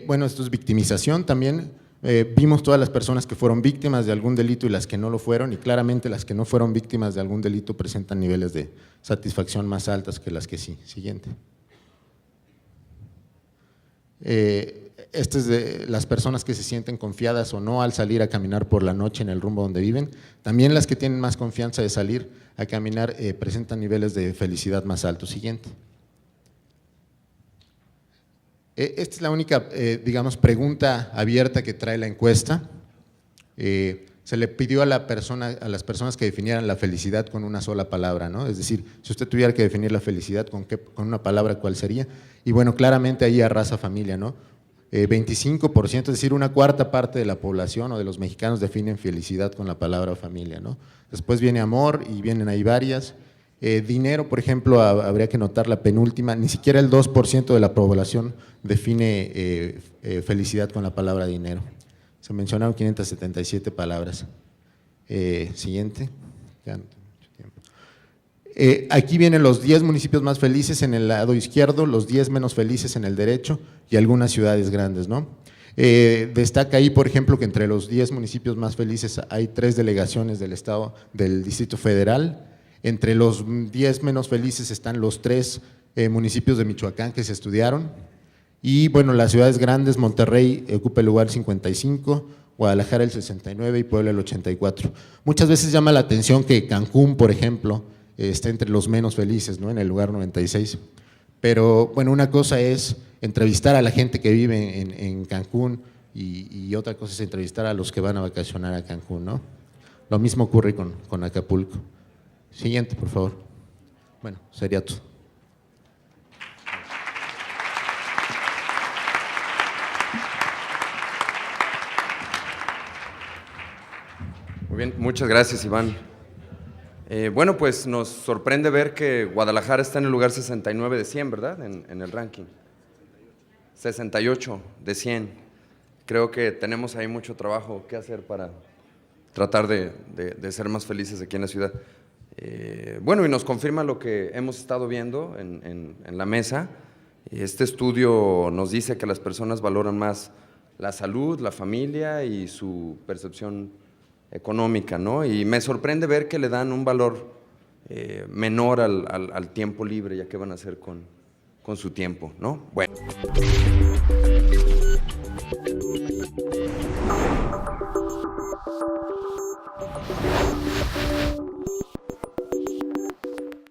Bueno, esto es victimización también. Vimos todas las personas que fueron víctimas de algún delito y las que no lo fueron, y claramente las que no fueron víctimas de algún delito presentan niveles de satisfacción más altas que las que sí. Siguiente. Este es de las personas que se sienten confiadas o no al salir a caminar por la noche en el rumbo donde viven. También las que tienen más confianza de salir a caminar presentan niveles de felicidad más altos. Siguiente. Esta es la única, digamos, pregunta abierta que trae la encuesta. Se le pidió a las personas que definieran la felicidad con una sola palabra, ¿no? Es decir, si usted tuviera que definir la felicidad con una palabra, ¿cuál sería? Y bueno, claramente ahí arrasa familia, ¿no? 25%, es decir, una cuarta parte de la población o de los mexicanos definen felicidad con la palabra familia, ¿no? Después viene amor y vienen ahí varias. Dinero, por ejemplo, habría que notar la penúltima, ni siquiera el 2% de la población define felicidad con la palabra dinero. Se mencionaron 577 palabras. Siguiente. Ya no tengo mucho tiempo. Aquí vienen los 10 municipios más felices en el lado izquierdo, los 10 menos felices en el derecho y algunas ciudades grandes, ¿no? Destaca ahí, por ejemplo, que entre los 10 municipios más felices hay 3 delegaciones del Estado, del Distrito Federal. Entre los 10 menos felices están los 3 municipios de Michoacán que se estudiaron. Y bueno, las ciudades grandes, Monterrey ocupa el lugar 55, Guadalajara el 69 y Puebla el 84. Muchas veces llama la atención que Cancún, por ejemplo, está entre los menos felices, ¿no? En el lugar 96. Pero bueno, una cosa es entrevistar a la gente que vive en Cancún y otra cosa es entrevistar a los que van a vacacionar a Cancún, ¿no? Lo mismo ocurre con Acapulco. Siguiente, por favor. Bueno, sería todo. Muy bien, muchas gracias, Iván. Bueno, pues nos sorprende ver que Guadalajara está en el lugar 69 de 100, ¿verdad? En el ranking. 68 de 100. Creo que tenemos ahí mucho trabajo que hacer para tratar de ser más felices aquí en la ciudad. Bueno, y nos confirma lo que hemos estado viendo en la mesa. Este estudio nos dice que las personas valoran más la salud, la familia y su percepción económica, ¿no? Y me sorprende ver que le dan un valor menor al tiempo libre, ya que van a hacer con su tiempo, ¿no? Bueno.